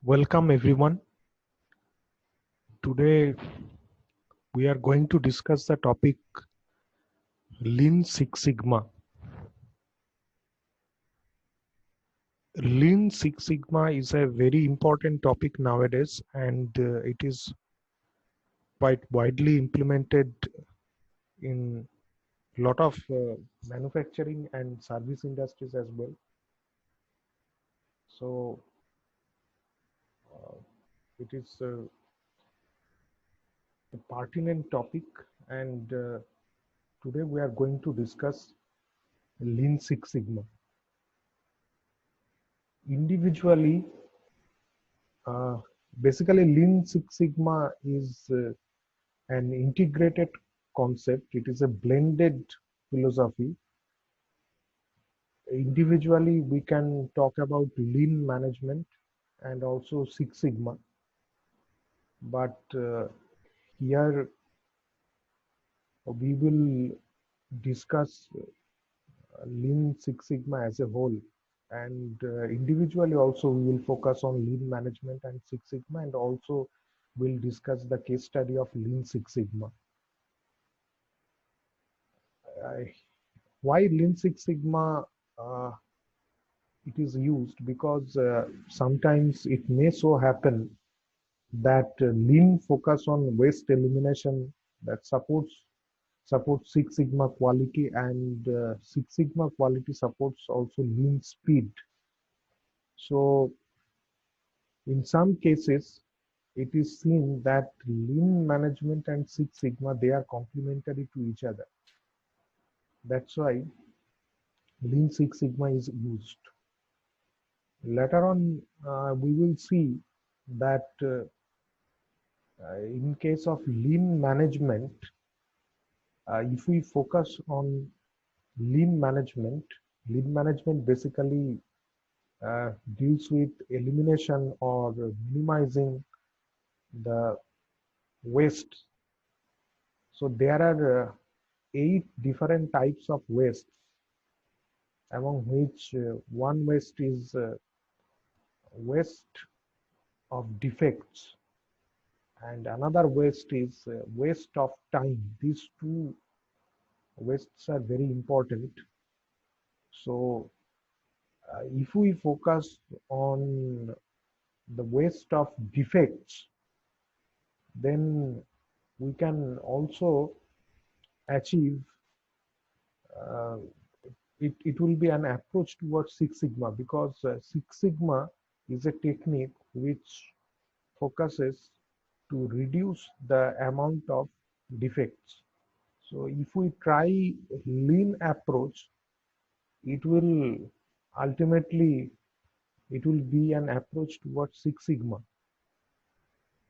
Welcome everyone. Today we are going to discuss the topic Lean Six Sigma. Lean Six Sigma is a very important topic nowadays, and it is quite widely implemented in a lot of manufacturing and service industries as well. So it is a pertinent topic, and today we are going to discuss Lean Six Sigma. Individually, Uh, basically, Lean Six Sigma is an integrated concept. It is a blended philosophy. Individually, we can talk about lean management and also Six Sigma. But here we will discuss Lean Six Sigma as a whole. And individually also we will focus on lean management and Six Sigma, and also we'll discuss the case study of Lean Six Sigma. Why Lean Six Sigma it is used? Because sometimes it may so happen that lean focus on waste elimination that supports Six Sigma quality, and Six Sigma quality supports also lean speed. So in some cases it is seen that lean management and Six Sigma, they are complementary to each other. That's why Lean Six Sigma is used. Later on, we will see that in case of lean management, if we focus on lean management basically deals with elimination or minimizing the waste. So there are 8 different types of waste, among which one waste is waste of defects, and another waste is waste of time. These two wastes are very important. So if we focus on the waste of defects, then we can also achieve uh, it will be an approach towards Six Sigma, because Six Sigma is a technique which focuses to reduce the amount of defects. So if we try lean approach, it will ultimately it will be an approach towards Six Sigma.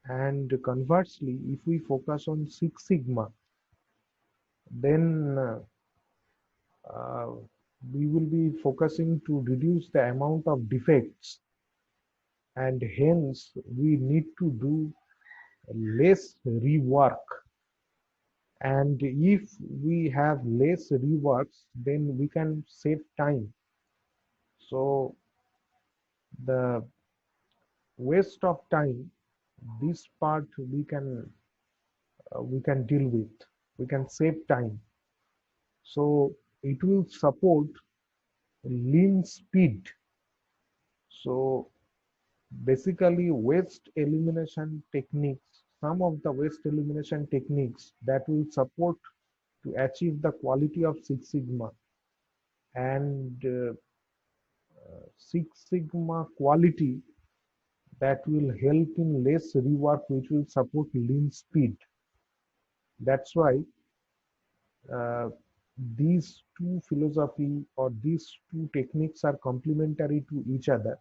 And conversely, if we focus on Six Sigma, then uh, we will be focusing to reduce the amount of defects, and hence we need to do less rework. And if we have less reworks, then we can save time. So the waste of time, this part we can deal with. We can save time. So it will support lean speed. So basically waste elimination techniques, some of the waste elimination techniques that will support to achieve the quality of Six Sigma, and Six Sigma quality that will help in less rework, which will support lean speed. That's why uh, these two philosophy or these two techniques are complementary to each other,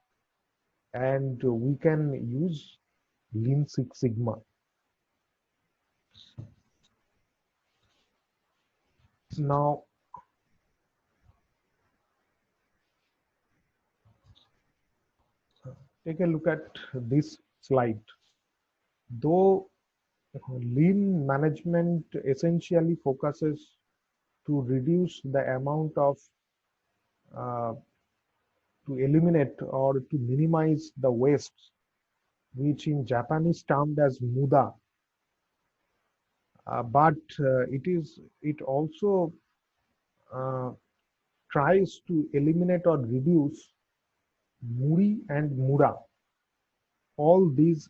and we can use Lean Six Sigma. Now, take a look at this slide. Though lean management essentially focuses to reduce the amount of uh, to eliminate or to minimize the waste, which in Japanese termed as muda, but it also uh, tries to eliminate or reduce muri and mura. All these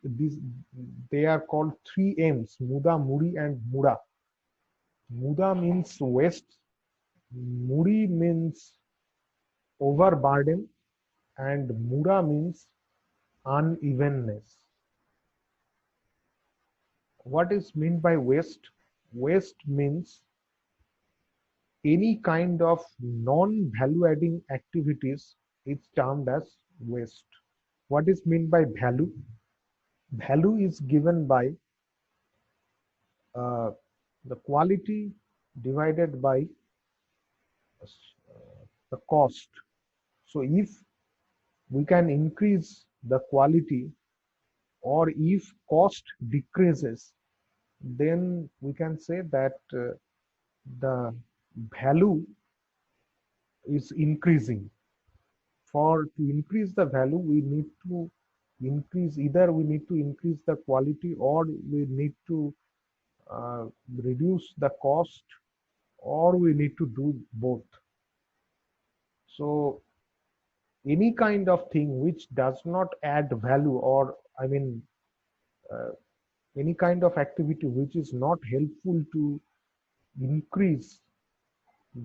they are called three M's: muda, muri, and mura. Muda means waste, muri means overburden, and mura means unevenness. What is meant by waste? Waste means any kind of non-value adding activities is termed as waste. What is meant by value? Value is given by uh, the quality divided by the cost. So if we can increase the quality, or if cost decreases, then we can say that the value is increasing. For to increase the value, we need to increase the quality, or we need to reduce the cost, or we need to do both. So any kind of thing which does not add value, or I mean uh, any kind of activity which is not helpful to increase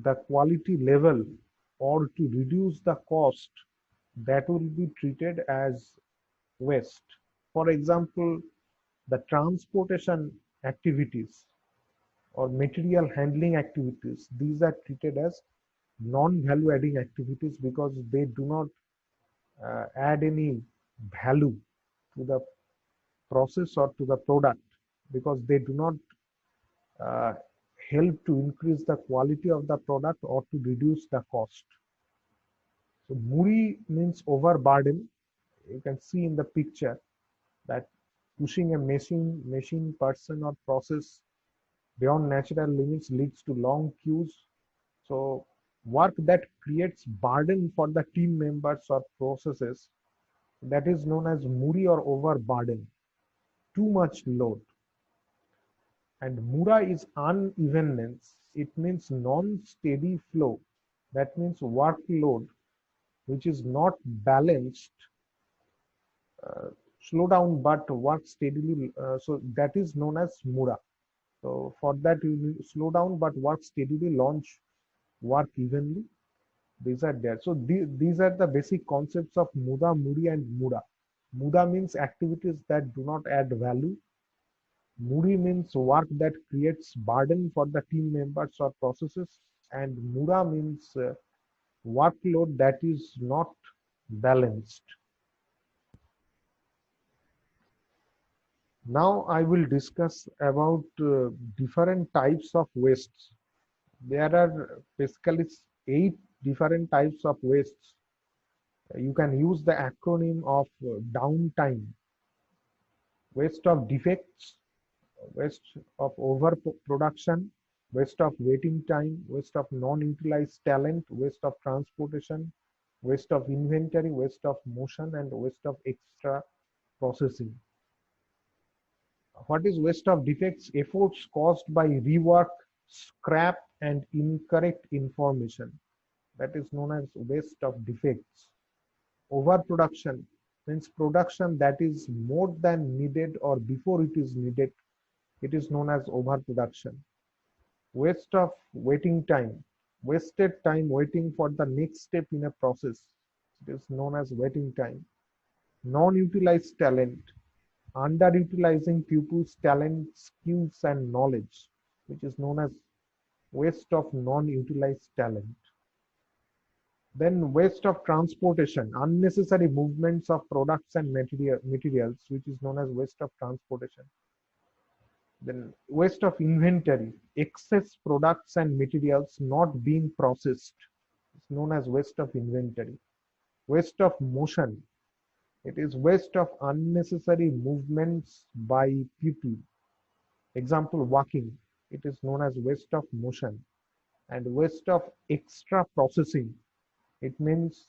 the quality level or to reduce the cost, that will be treated as waste. For example, the transportation activities or material handling activities, these are treated as non-value adding activities because they do not add any value to the process or to the product, because they do not uh, help to increase the quality of the product or to reduce the cost. So muri means overburden. You can see in the picture that pushing a machine, person, or process beyond natural limits leads to long queues. So work that creates burden for the team members or processes, that is known as muri or overburden, too much load. And mura is unevenness. It means non-steady flow. That means workload which is not balanced, uh, slow down but work steadily. So that is known as mura. So for that you need slow down but work steadily, launch, work evenly. These are there. So these are the basic concepts of muda, muri, and mura. Muda means activities that do not add value. Muri means work that creates burden for the team members or processes. And mura means workload that is not balanced. Now I will discuss about different types of wastes. There are basically 8 different types of wastes. You can use the acronym of downtime: waste of defects, waste of overproduction, waste of waiting time, waste of non-utilized talent, waste of transportation, waste of inventory, waste of motion, and waste of extra processing. What is waste of defects? Efforts caused by rework, scrap, and incorrect information. That is known as waste of defects. Overproduction means production that is more than needed or before it is needed. It is known as overproduction. Waste of waiting time, wasted time waiting for the next step in a process. It is known as waiting time. Non-utilized talent, underutilizing pupils' talent, skills, and knowledge, which is known as waste of non-utilized talent. Then waste of transportation, unnecessary movements of products and materials, which is known as waste of transportation. Then waste of inventory, excess products and materials not being processed. It's known as waste of inventory. Waste of motion, it is waste of unnecessary movements by people. Example, walking. It is known as waste of motion. And waste of extra processing. It means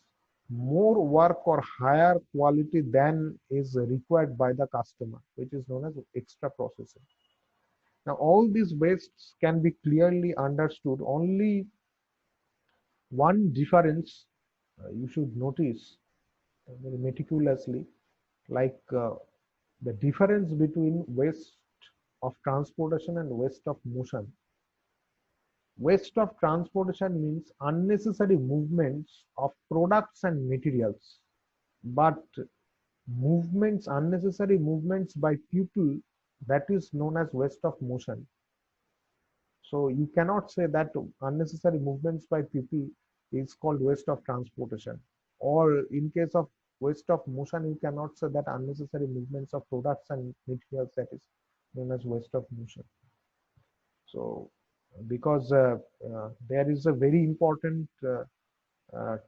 more work or higher quality than is required by the customer, which is known as extra processing. Now, all these wastes can be clearly understood. Only one difference you should notice very meticulously, like the difference between waste of transportation and waste of motion. Waste of transportation means unnecessary movements of products and materials, but unnecessary movements by people, that is known as waste of motion. So you cannot say that unnecessary movements by people is called waste of transportation. Or in case of waste of motion, you cannot say that unnecessary movements of products and materials, that is known as waste of motion. So because there is a very important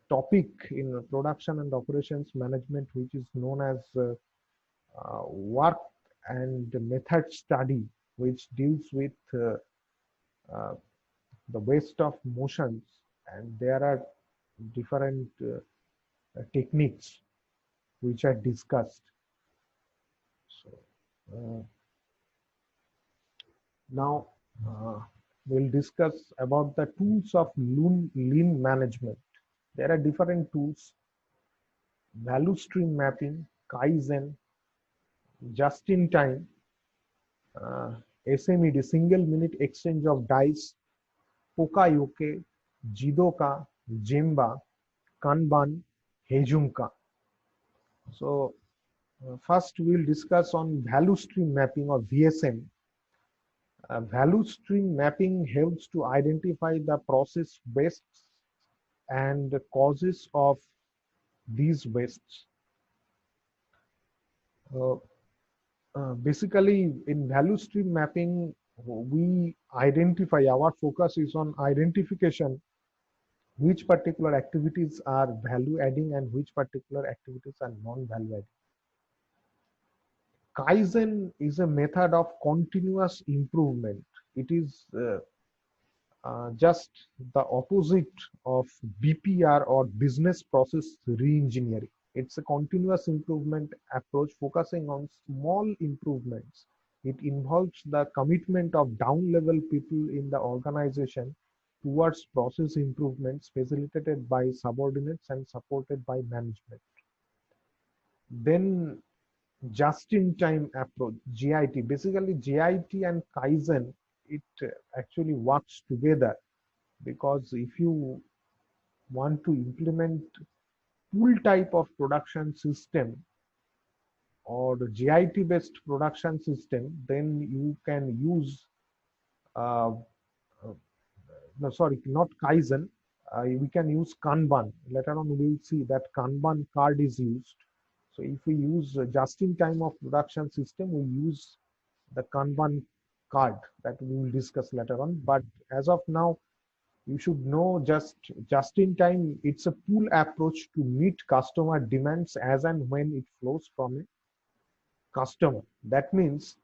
topic in production and operations management, which is known as work and method study, which deals with uh, the waste of motions, and there are different techniques which are discussed. So now we'll discuss about the tools of lean management. There are different tools: value stream mapping, Kaizen, just in time, SMED, single minute exchange of dice, Pokayoke, Jidoka, Jemba, Kanban, Heijunka. So first we'll discuss on value stream mapping or VSM. Value stream mapping helps to identify the process wastes and the causes of these wastes. Uh, Basically, in value stream mapping, we identify, our focus is on identification which particular activities are value adding and which particular activities are non-value adding. Kaizen is a method of continuous improvement. It is just the opposite of BPR or business process re-engineering. It's a continuous improvement approach focusing on small improvements. It involves the commitment of down-level people in the organization towards process improvements facilitated by subordinates and supported by management. Then just-in-time approach, JIT. Basically, JIT and Kaizen, it actually works together, because if you want to implement pool type of production system or the JIT based production system, then you can use uh, uh, no, sorry, not Kaizen. We can use Kanban. Later on, we will see that Kanban card is used. So if we use just in time of production system, we use the Kanban card that we will discuss later on. But as of now, you should know just in time, it's a pull approach to meet customer demands as and when it flows from a customer. That means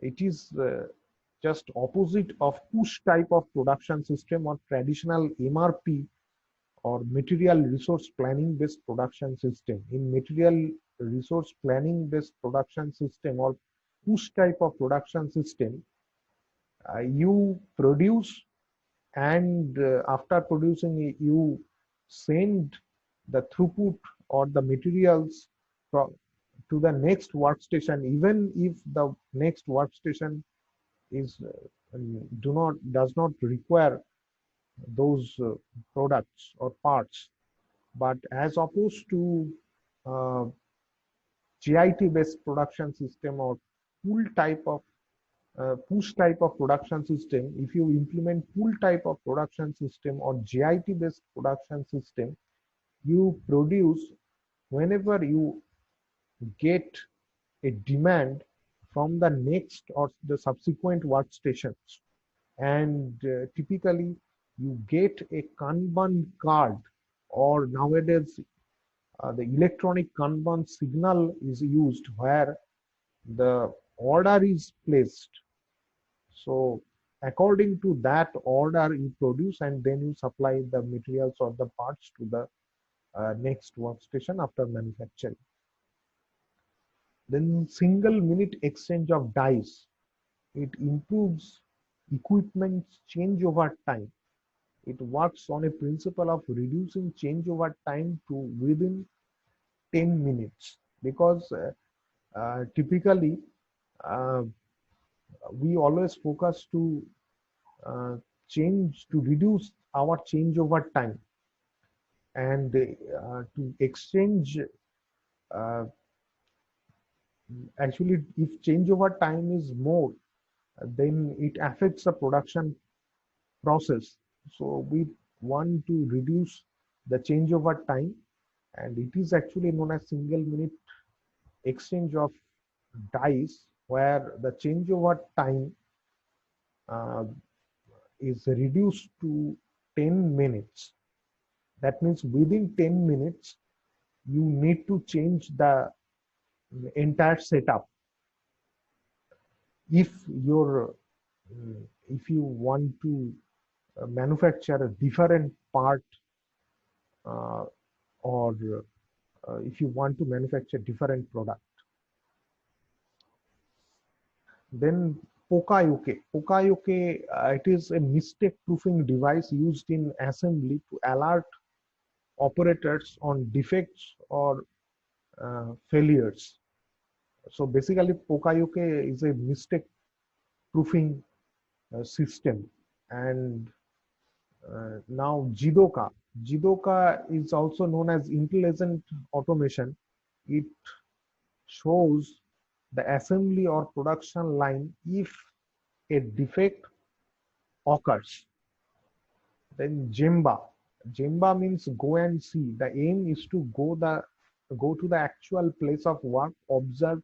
it is just opposite of push type of production system or traditional MRP or material resource planning based production system. In material resource planning based production system or push type of production system, you produce, and after producing it, you send the throughput or the materials to the next workstation, even if the next workstation is does not require those products or parts. But as opposed to uh, JIT based production system or pull type of push type of production system, if you implement pull type of production system or JIT based production system, you produce whenever you get a demand from the next or the subsequent workstations. And typically you get a Kanban card, or nowadays the electronic Kanban signal is used where the order is placed. So according to that order you produce, and then you supply the materials or the parts to the next workstation after manufacturing. Then single minute exchange of dies. It improves equipment changeover time. It works on a principle of reducing changeover time to within 10 minutes because typically uh, we always focus to change to reduce our changeover time and to exchange uh, actually if changeover time is more then it affects the production process. So we want to reduce the changeover time, and it is actually known as single minute exchange of dies, where the changeover time uh, is reduced to 10 minutes. That means within 10 minutes, you need to change the entire setup. If your if you want to manufacture a different part uh, or if you want to manufacture different product. Then Pokayoke. Pokayoke, it is a mistake-proofing device used in assembly to alert operators on defects or failures. So basically, Pokayoke is a mistake-proofing system. And now Jidoka. Jidoka is also known as intelligent automation. It shows the assembly or production line if a defect occurs. Then Gemba. Gemba means go and see. The aim is to go to the actual place of work, observe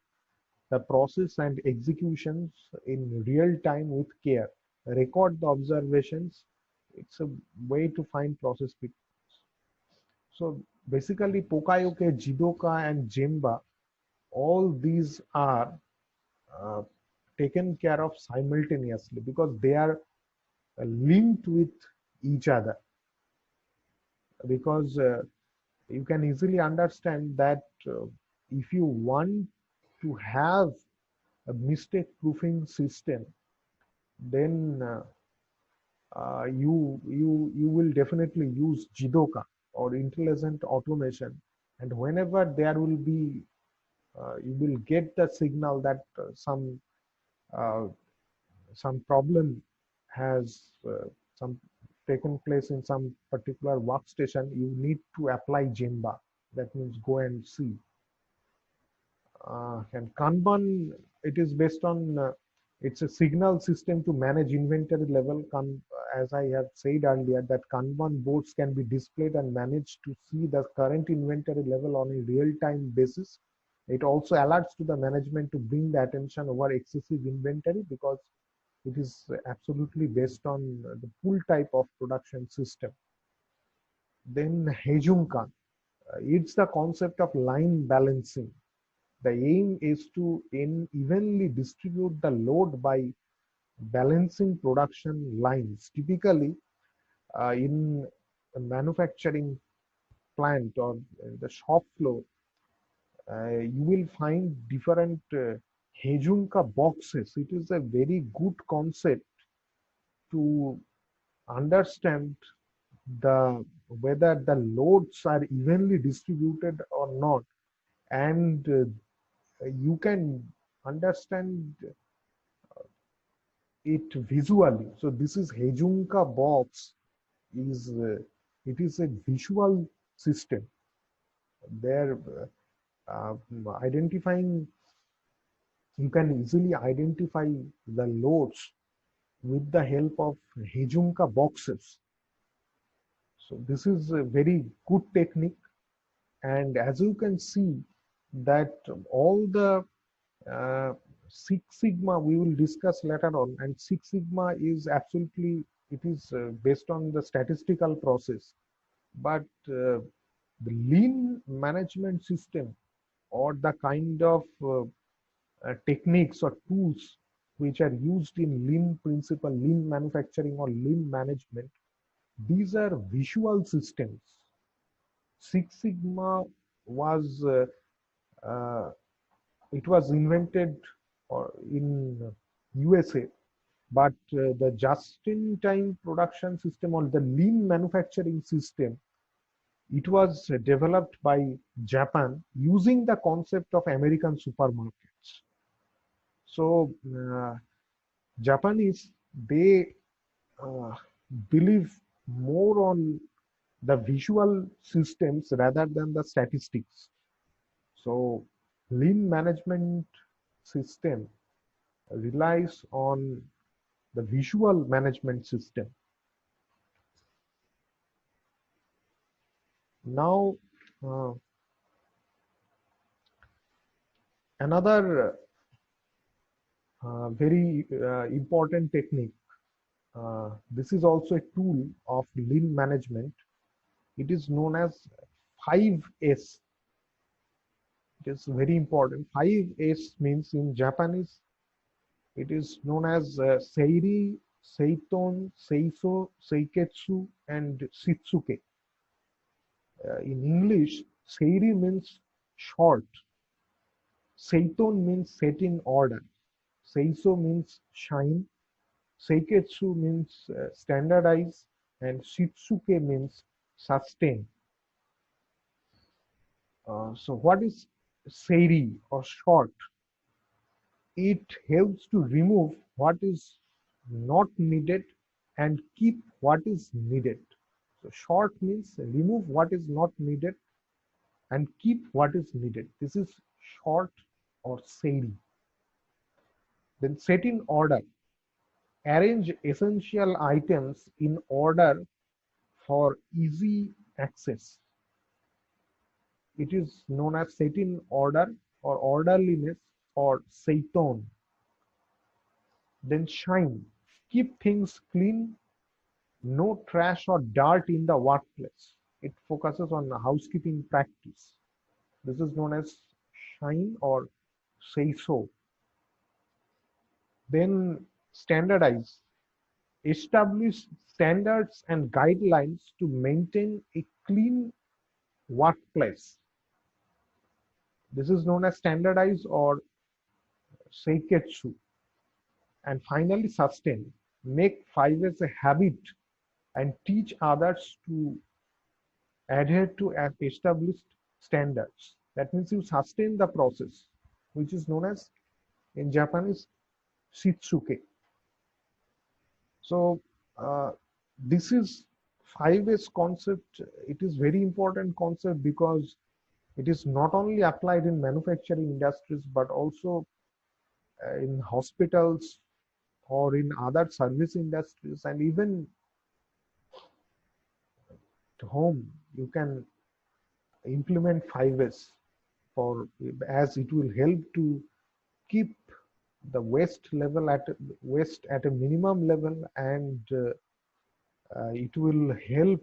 the process and executions in real time with care. Record the observations. It's a way to find process fix. So basically, Pokayoke, Jidoka, and Gemba, all these are uh, taken care of simultaneously because they are linked with each other. Because you can easily understand that if you want to have a mistake proofing system, then you will definitely use Jidoka or intelligent automation, and whenever there will be you will get the signal that uh, some problem has some taken place in some particular workstation, you need to apply Gemba. That means go and see. And Kanban, it is based on it's a signal system to manage inventory level. As I have said earlier, that Kanban boards can be displayed and managed to see the current inventory level on a real-time basis. It also alerts to the management to bring the attention over excessive inventory because it is absolutely based on the pool type of production system. Then Hejunkan, it's the concept of line balancing. The aim is to evenly distribute the load by balancing production lines. Typically, in a manufacturing plant or the shop floor, you will find different Hejunka boxes. It is a very good concept to understand the whether the loads are evenly distributed or not, and you can understand it visually. So this is Hejunka box is it is a visual system. There, identifying you can easily identify the loads with the help of Hejunka boxes. So this is a very good technique, and as you can see that all the uh, Six Sigma we will discuss later on, and Six Sigma is absolutely it is based on the statistical process, but the lean management system or the kind of techniques or tools which are used in lean principle, lean manufacturing or lean management, these are visual systems. Six Sigma was uh, it was invented or in USA, but the just-in-time production system or the lean manufacturing system, it was developed by Japan using the concept of American supermarkets. So Japanese, they uh, believe more on the visual systems rather than the statistics. So lean management system relies on the visual management system. Now, uh, another very important technique. This is also a tool of lean management. It is known as 5S. It is very important. 5S means in Japanese, it is known as Seiri, Seiton, Seiso, Seiketsu, and Shitsuke. In English, Seiri means short, Seiton means set in order, Seiso means shine, Seiketsu means standardize, and Shitsuke means sustain. So what is Seiri or short? It helps to remove what is not needed and keep what is needed. So short means remove what is not needed and keep what is needed. This is short or Seiri. Then set in order. Arrange essential items in order for easy access. It is known as set in order or orderliness or seiton. Then shine. Keep things clean, no trash or dirt in the workplace. It focuses on housekeeping practice. This is known as shine or say so. Then standardize. Establish standards and guidelines to maintain a clean workplace. This is known as standardize or seiketsu. And finally, sustain. Make 5S a habit and teach others to adhere to established standards. That means you sustain the process, which is known as in Japanese shitsuke. So this is 5S concept. It is very important concept because it is not only applied in manufacturing industries but also in hospitals or in other service industries, and even at home you can implement 5S for, as it will help to keep the waste at a minimum level, and it will help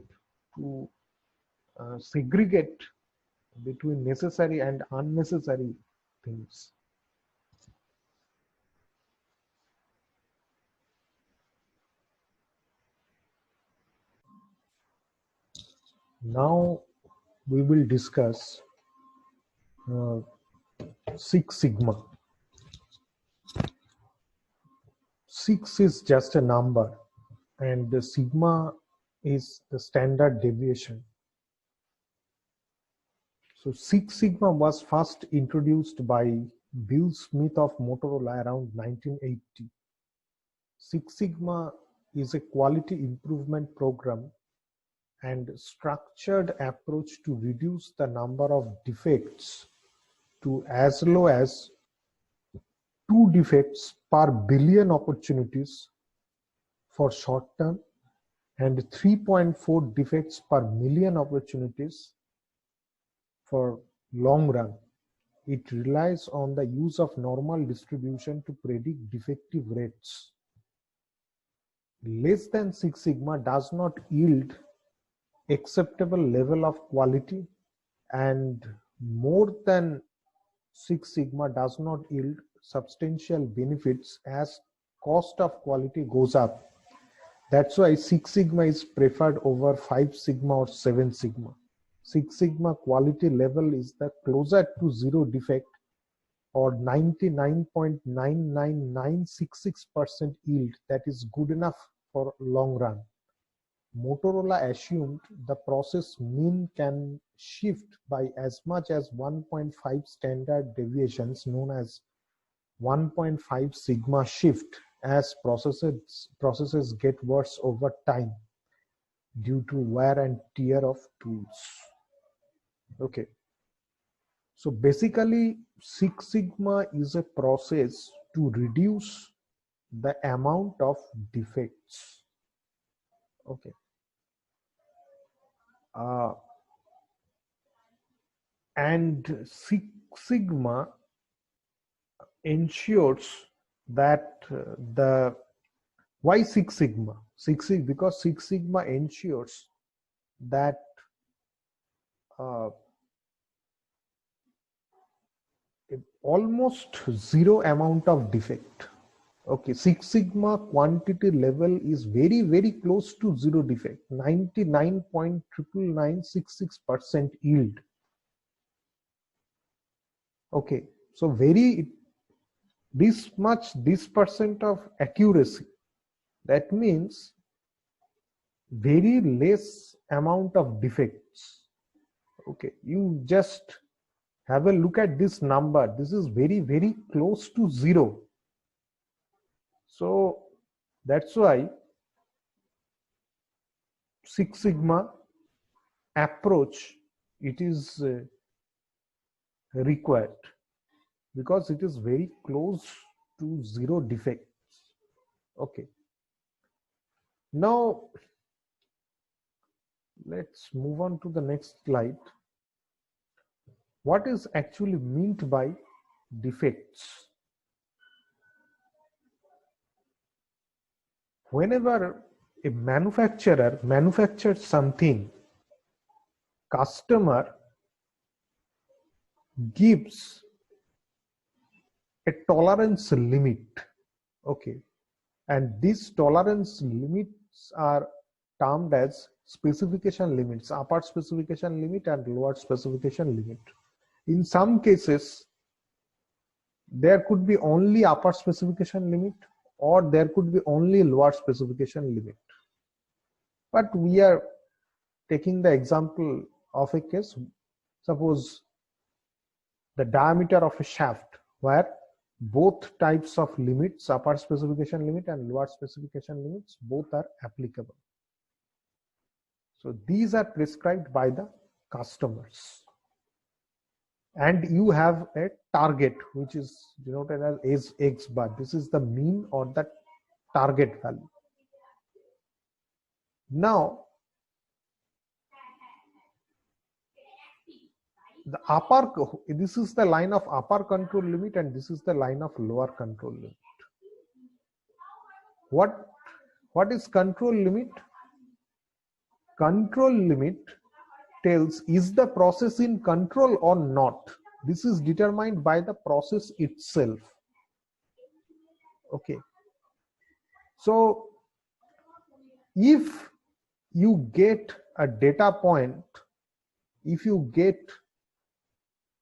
to segregate between necessary and unnecessary things. Now we will discuss uh, Six Sigma. Six is just a number, and the sigma is the standard deviation. So Six Sigma was first introduced by Bill Smith of Motorola around 1980. Six Sigma is a quality improvement program and structured approach to reduce the number of defects to as low as 2 defects per billion opportunities for short term and 3.4 defects per million opportunities for long run. It relies on the use of normal distribution to predict defective rates. Less than Six Sigma does not yield acceptable level of quality, and more than Six Sigma does not yield substantial benefits as cost of quality goes up. That's why Six Sigma is preferred over 5 Sigma or 7 Sigma. Six Sigma quality level is the closer to zero defect or 99.99966% yield that is good enough for long run. Motorola assumed the process mean can shift by as much as 1.5 standard deviations, known as 1.5 sigma shift, as processes get worse over time due to wear and tear of tools. Okay, so basically Six Sigma is a process to reduce the amount of defects. Okay, and Six Sigma ensures that the why Six Sigma? Because Six Sigma ensures that almost zero amount of defect. Okay, Six Sigma quantity level is very close to zero defect, 99.99966% yield. Okay, so this percent of accuracy, that means very less amount of defects. Okay, you just have a look at this number. This is very close to zero. So that's why Six Sigma approach, it is required because it is very close to zero defects. Okay, now let's move on to the next slide. What is actually meant by defects? Whenever a manufacturer manufactures something, customer gives a tolerance limit. Okay, and these tolerance limits are termed as specification limits, upper specification limit and lower specification limit. In some cases, there could be only upper specification limit, or there could be only lower specification limit. But we are taking the example of a case, suppose the diameter of a shaft, where both types of limits, upper specification limit and lower specification limits, both are applicable. So these are prescribed by the customers. And you have a target which is denoted as X bar. This is the mean or the target value. Now, this is the line of upper control limit and this is the line of lower control limit. What is control limit? Control limit tells is the process in control or not. This is determined by the process itself. Okay, so if you get a data point, if you get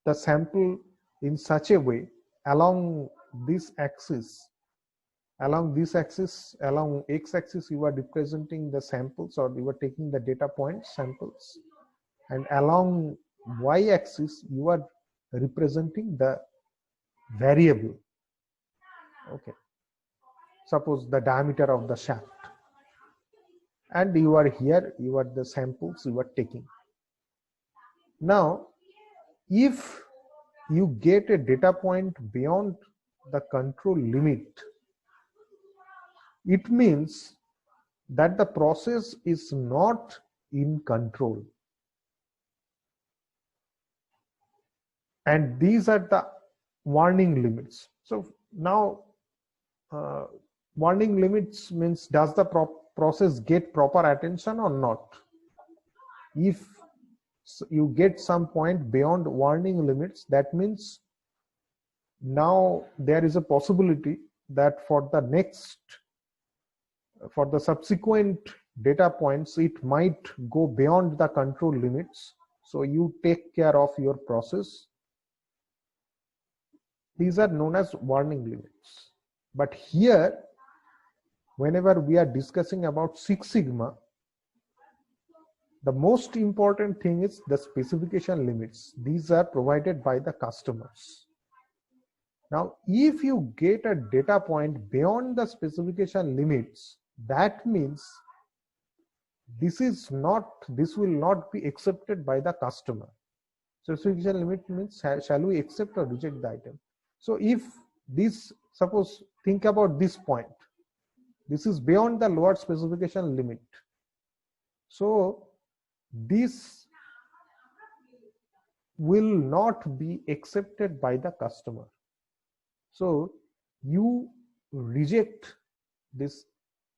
the sample in such a way along this axis, along x-axis you are representing the samples, or you are taking the data points, samples, and along y-axis you are representing the variable. Okay, suppose the diameter of the shaft, and you are here, you are the samples you are taking. Now, if you get a data point beyond the control limit, it means that the process is not in control. And these are the warning limits. So now warning limits means, does the process get proper attention or not? If you get some point beyond warning limits, that means now there is a possibility that for the subsequent data points, it might go beyond the control limits. So you take care of your process. These are known as warning limits. But here, whenever we are discussing about Six Sigma, the most important thing is the specification limits. These are provided by the customers. Now, if you get a data point beyond the specification limits, that means this will not be accepted by the customer. Specification limit means shall we accept or reject the item. So if this, suppose think about this point, this is beyond the lower specification limit. So this will not be accepted by the customer. So you reject this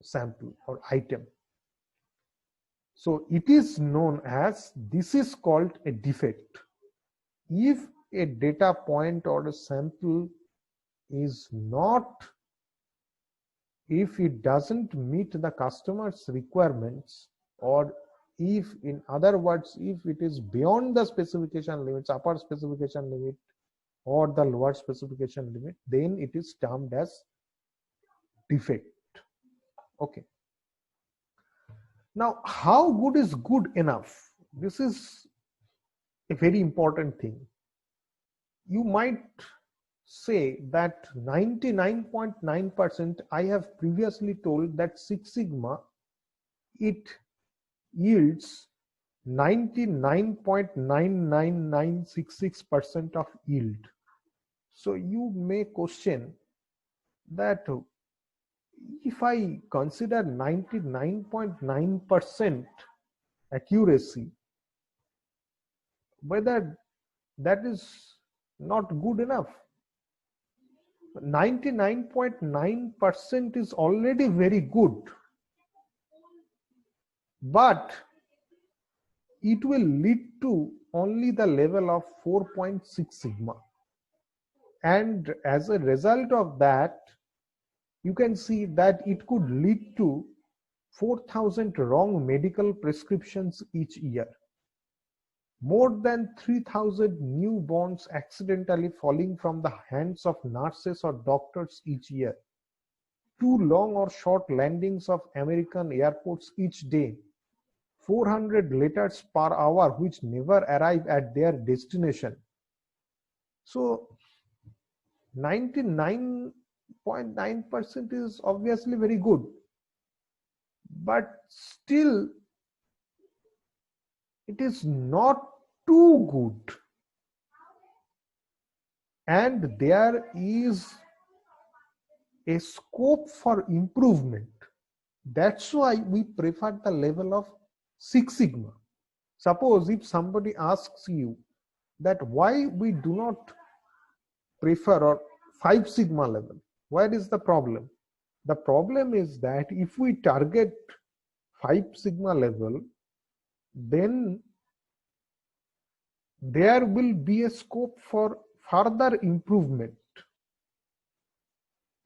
sample or item. So it is known as, this is called a defect. If a data point or a sample is not, if it doesn't meet the customer's requirements, or if, in other words, if it is beyond the specification limits, upper specification limit or the lower specification limit, then it is termed as defect. Okay. Now, how good is good enough? This is a very important thing. You might say that 99.9%, I have previously told that Six Sigma, it yields 99.99966% of yield. So you may question that if I consider 99.9% accuracy, whether that is not good enough. 99.9% is already very good, but it will lead to only the level of 4.6 sigma, and as a result of that, you can see that it could lead to 4,000 wrong medical prescriptions each year, more than 3,000 newborns accidentally falling from the hands of nurses or doctors each year, 2 long or short landings of American airports each day, 400 letters per hour which never arrive at their destination. So 99.9% is obviously very good, but still it is not too good, and there is a scope for improvement. That's why we prefer the level of Six Sigma. Suppose if somebody asks you that why we do not prefer or 5 Sigma level, where is the problem? The problem is that if we target 5 Sigma level, then there will be a scope for further improvement.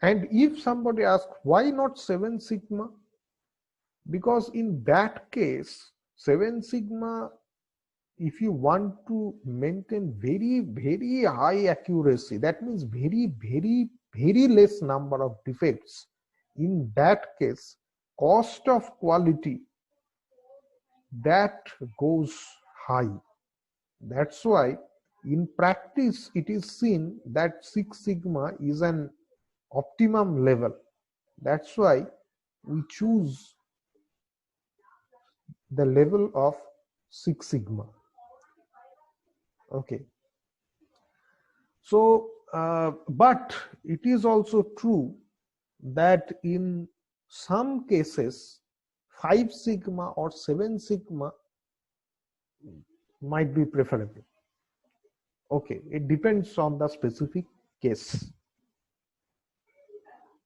And if somebody asks why not 7 Sigma, because in that case 7 Sigma, if you want to maintain very high accuracy, that means very less number of defects, in that case cost of quality that goes high. That's why in practice it is seen that Six Sigma is an optimum level. That's why we choose the level of Six Sigma. Okay. So, but it is also true that in some cases 5 Sigma or 7 Sigma might be preferable. Okay, it depends on the specific case.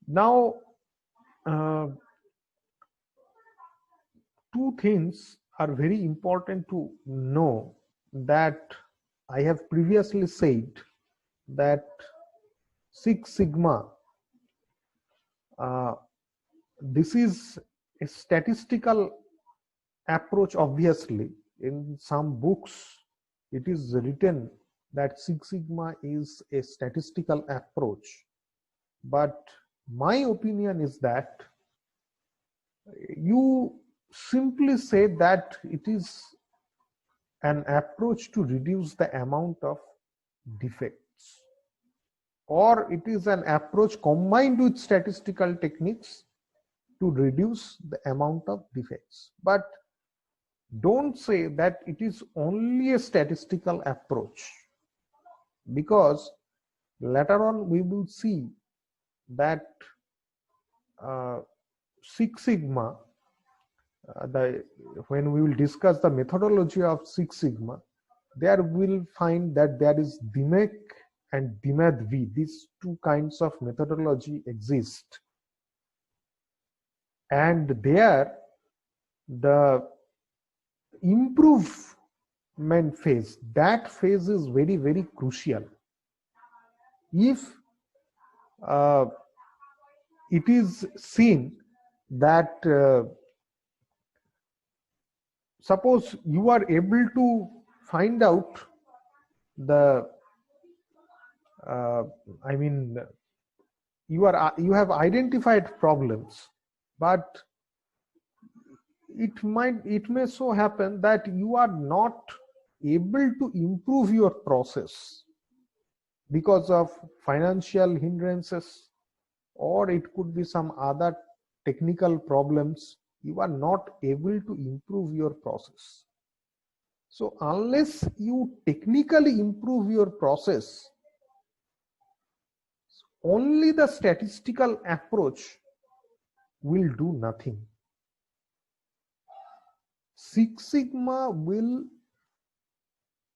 Now, two things are very important to know that I have previously said that Six Sigma, this is a statistical approach. Obviously, in some books it is written that Six Sigma is a statistical approach. But my opinion is that you simply say that it is an approach to reduce the amount of defects, or it is an approach combined with statistical techniques to reduce the amount of defects. But don't say that it is only a statistical approach, because later on we will see that Six Sigma, when we will discuss the methodology of Six Sigma, there we'll find that there is DMAIC and DMAIC-V. These two kinds of methodology exist. And there, the improvement phase, that phase is very, very crucial. If it is seen that suppose you are able to find out the you have identified problems, but it may so happen that you are not able to improve your process because of financial hindrances, or it could be some other technical problems. You are not able to improve your process. So unless you technically improve your process, only the statistical approach will do nothing.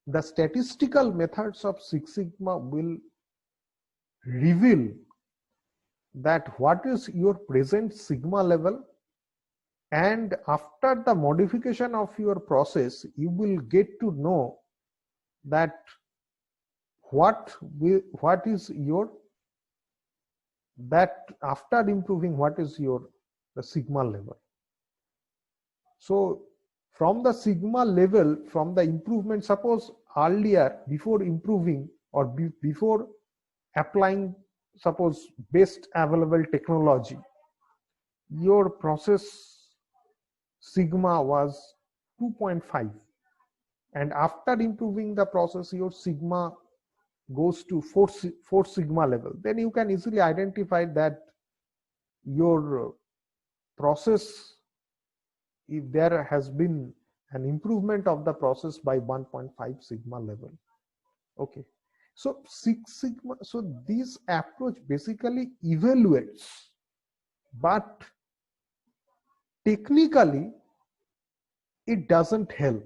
The statistical methods of Six Sigma will reveal that what is your present sigma level, and after the modification of your process, you will get to know that after improving, what is the sigma level. So from the sigma level, from the improvement, suppose earlier, before improving or before applying, suppose best available technology, your process sigma was 2.5, and after improving the process, your sigma goes to 4 sigma level. Then you can easily identify that your process, if there has been an improvement of the process by 1.5 sigma level. Okay, so Six Sigma, so this approach basically evaluates, but technically it doesn't help.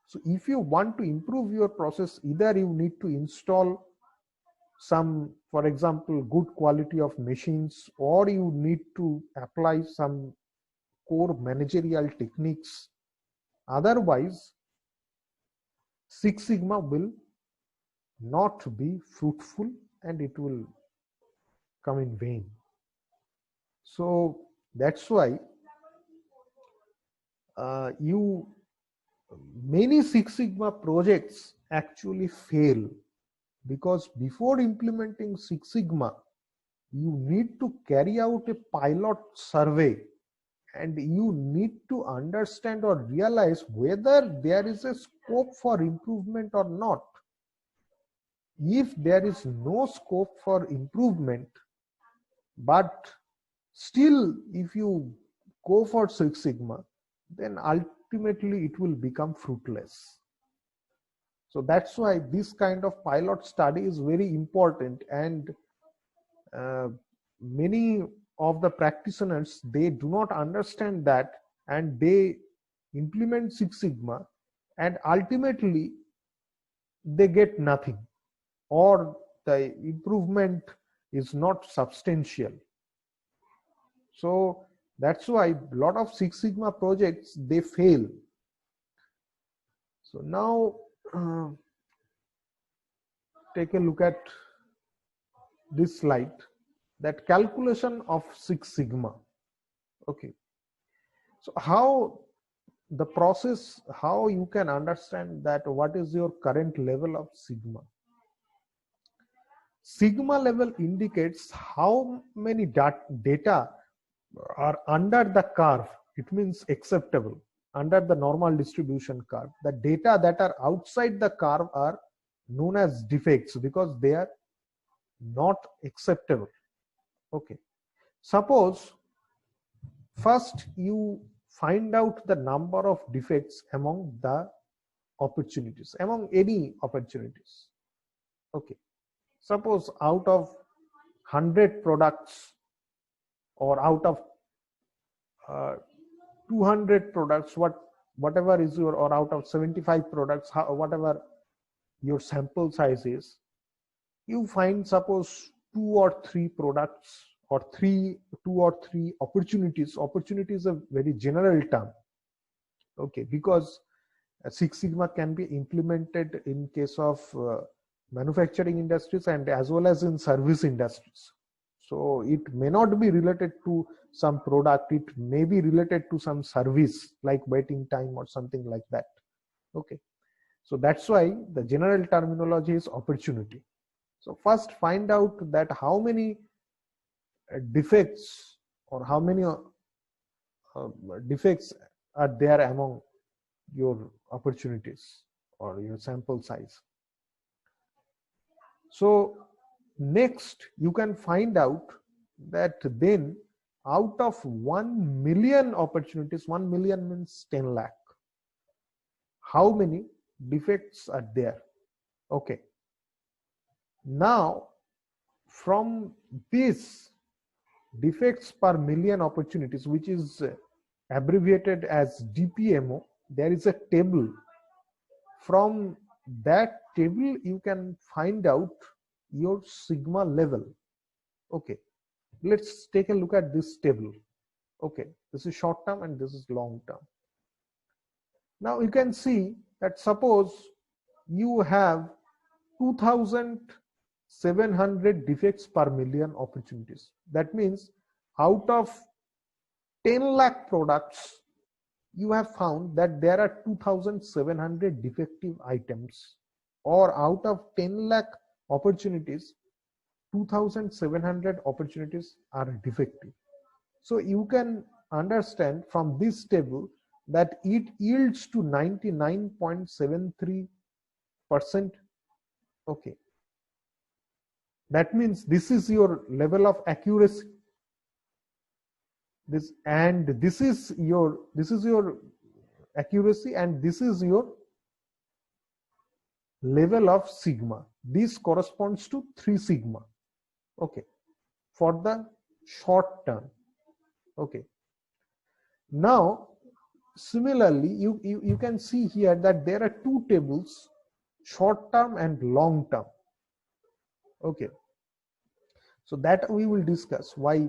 So if you want to improve your process, either you need to install some, for example, good quality of machines, or you need to apply some core managerial techniques. Otherwise, Six Sigma will not be fruitful and it will come in vain. So that's why many Six Sigma projects actually fail, because before implementing Six Sigma, you need to carry out a pilot survey, and you need to understand or realize whether there is a scope for improvement or not. If there is no scope for improvement, but still if you go for Six Sigma, then ultimately it will become fruitless. So that's why this kind of pilot study is very important, and many of the practitioners, they do not understand that, and they implement Six Sigma, and ultimately they get nothing, or the improvement is not substantial. So that's why a lot of Six Sigma projects, they fail. So now take a look at this slide, that calculation of Six Sigma. Okay, so how the process, how you can understand that what is your current level of sigma. Sigma level indicates how many data are under the curve. It means acceptable under the normal distribution curve. The data that are outside the curve are known as defects because they are not acceptable. Okay, suppose first you find out the number of defects among the opportunities, among any opportunities. Okay, suppose out of 100 products or out of 200 products, whatever is your, or out of 75 products, whatever your sample size is, you find suppose 2 or 3 products or 2 or 3 opportunities. Opportunity is a very general term. Okay, because Six Sigma can be implemented in case of manufacturing industries and as well as in service industries. So it may not be related to some product, it may be related to some service like waiting time or something like that. Okay, so that's why the general terminology is opportunity. So first find out that how many defects or how many defects are there among your opportunities or your sample size. So next you can find out that then out of 1 million opportunities, 1 million means 10 lakh, how many defects are there. Okay, now from this defects per million opportunities, which is abbreviated as DPMO, there is a table. From that table you can find out your sigma level. Okay, let's take a look at this table. Okay, this is short term and this is long term. Now you can see that suppose you have 2,700 defects per million opportunities. That means out of 10 lakh products, you have found that there are 2,700 defective items, or out of 10 lakh opportunities, 2,700 opportunities are defective. So you can understand from this table that it yields to 99.73%. Okay, that means this is your level of accuracy. This is your accuracy, and this is your level of sigma. This corresponds to 3 sigma. Okay, for the short term. Okay, now similarly you can see here that there are 2 tables, short term and long term. Okay, so that we will discuss why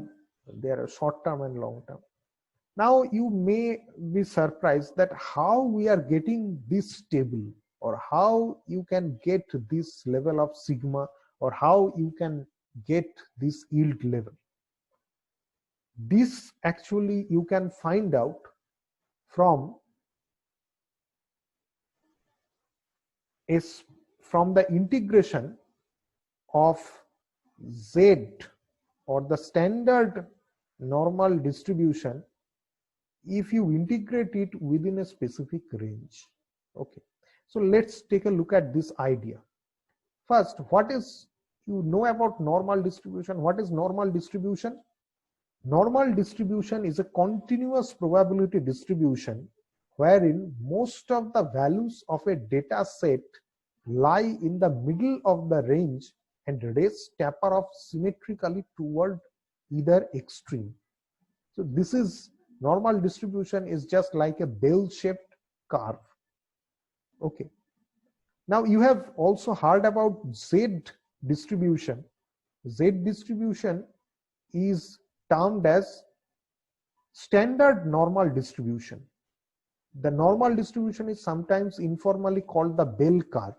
there are short term and long term. Now you may be surprised that how we are getting this table, or how you can get this level of sigma, or how you can get this yield level. This actually you can find out from the integration of Z, or the standard normal distribution, if you integrate it within a specific range. Okay, so let's take a look at this idea. First, what is, you know about normal distribution? What is normal distribution? Normal distribution is a continuous probability distribution wherein most of the values of a data set lie in the middle of the range and race taper off symmetrically toward either extreme. So this is, normal distribution is just like a bell-shaped curve. Okay, now you have also heard about Z distribution. Z distribution is termed as standard normal distribution. The normal distribution is sometimes informally called the bell curve.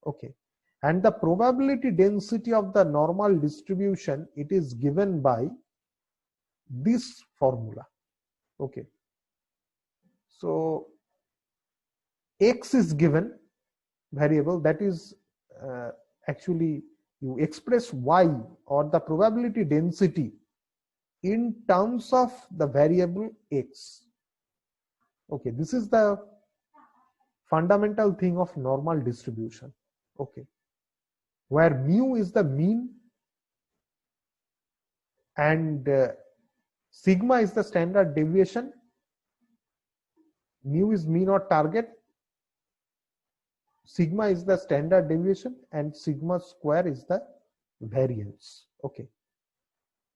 Okay, and the probability density of the normal distribution, it is given by this formula. Okay, So x is given variable, that is actually you express y or the probability density in terms of the variable x. Okay, this is the fundamental thing of normal distribution. Okay, where mu is the mean and sigma is the standard deviation, mu is mean or target, sigma is the standard deviation, and sigma square is the variance. Okay,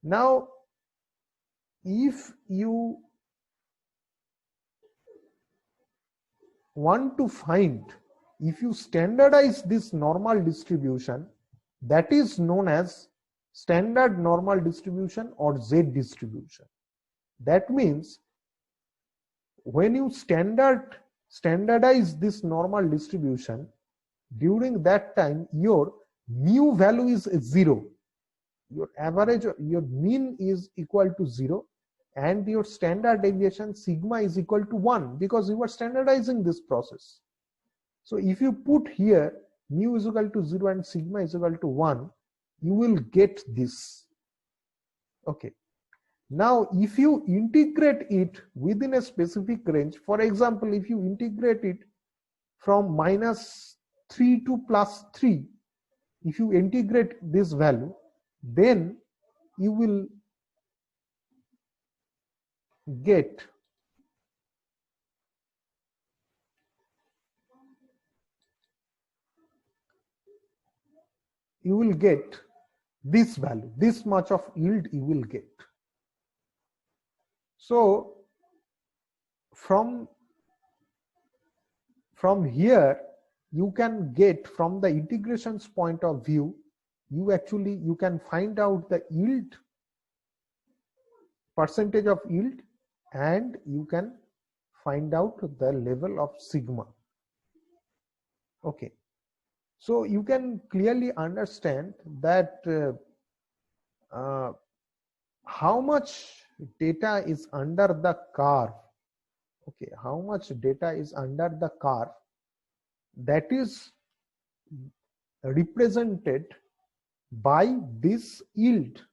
now if you want to find, if you standardize this normal distribution, that is known as standard normal distribution or Z distribution. That means when you standardize this normal distribution, during that time your mu value is 0, your average, your mean is equal to 0, and your standard deviation sigma is equal to 1, because you are standardizing this process. So if you put here mu is equal to 0 and sigma is equal to 1, you will get this. Okay, now if you integrate it within a specific range, for example, if you integrate it from -3 to +3, if you integrate this value, then you will get this value, this much of yield you will get. So from here you can get, from the integrations point of view, you can find out the yield, percentage of yield, and you can find out the level of sigma. Okay, so you can clearly understand that how much data is under the curve. Okay, how much data is under the curve, that is represented by this yield.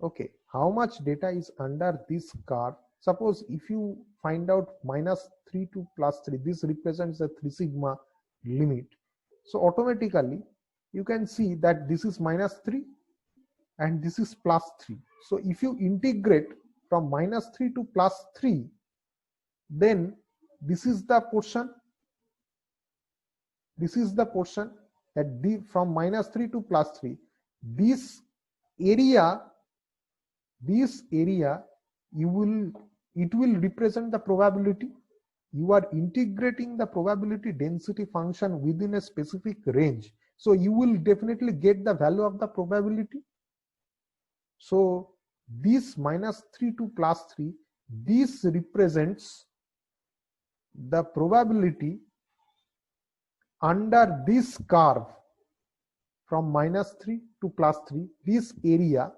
Okay, how much data is under this curve? Suppose if you find out -3 to +3, this represents the 3 sigma limit. So automatically you can see that this is -3 and this is +3. So if you integrate from -3 to +3, then this is the portion, that from -3 to +3, this area it will represent the probability. You are integrating the probability density function within a specific range, so you will definitely get the value of the probability. So this -3 to +3, this represents the probability under this curve from -3 to +3, this area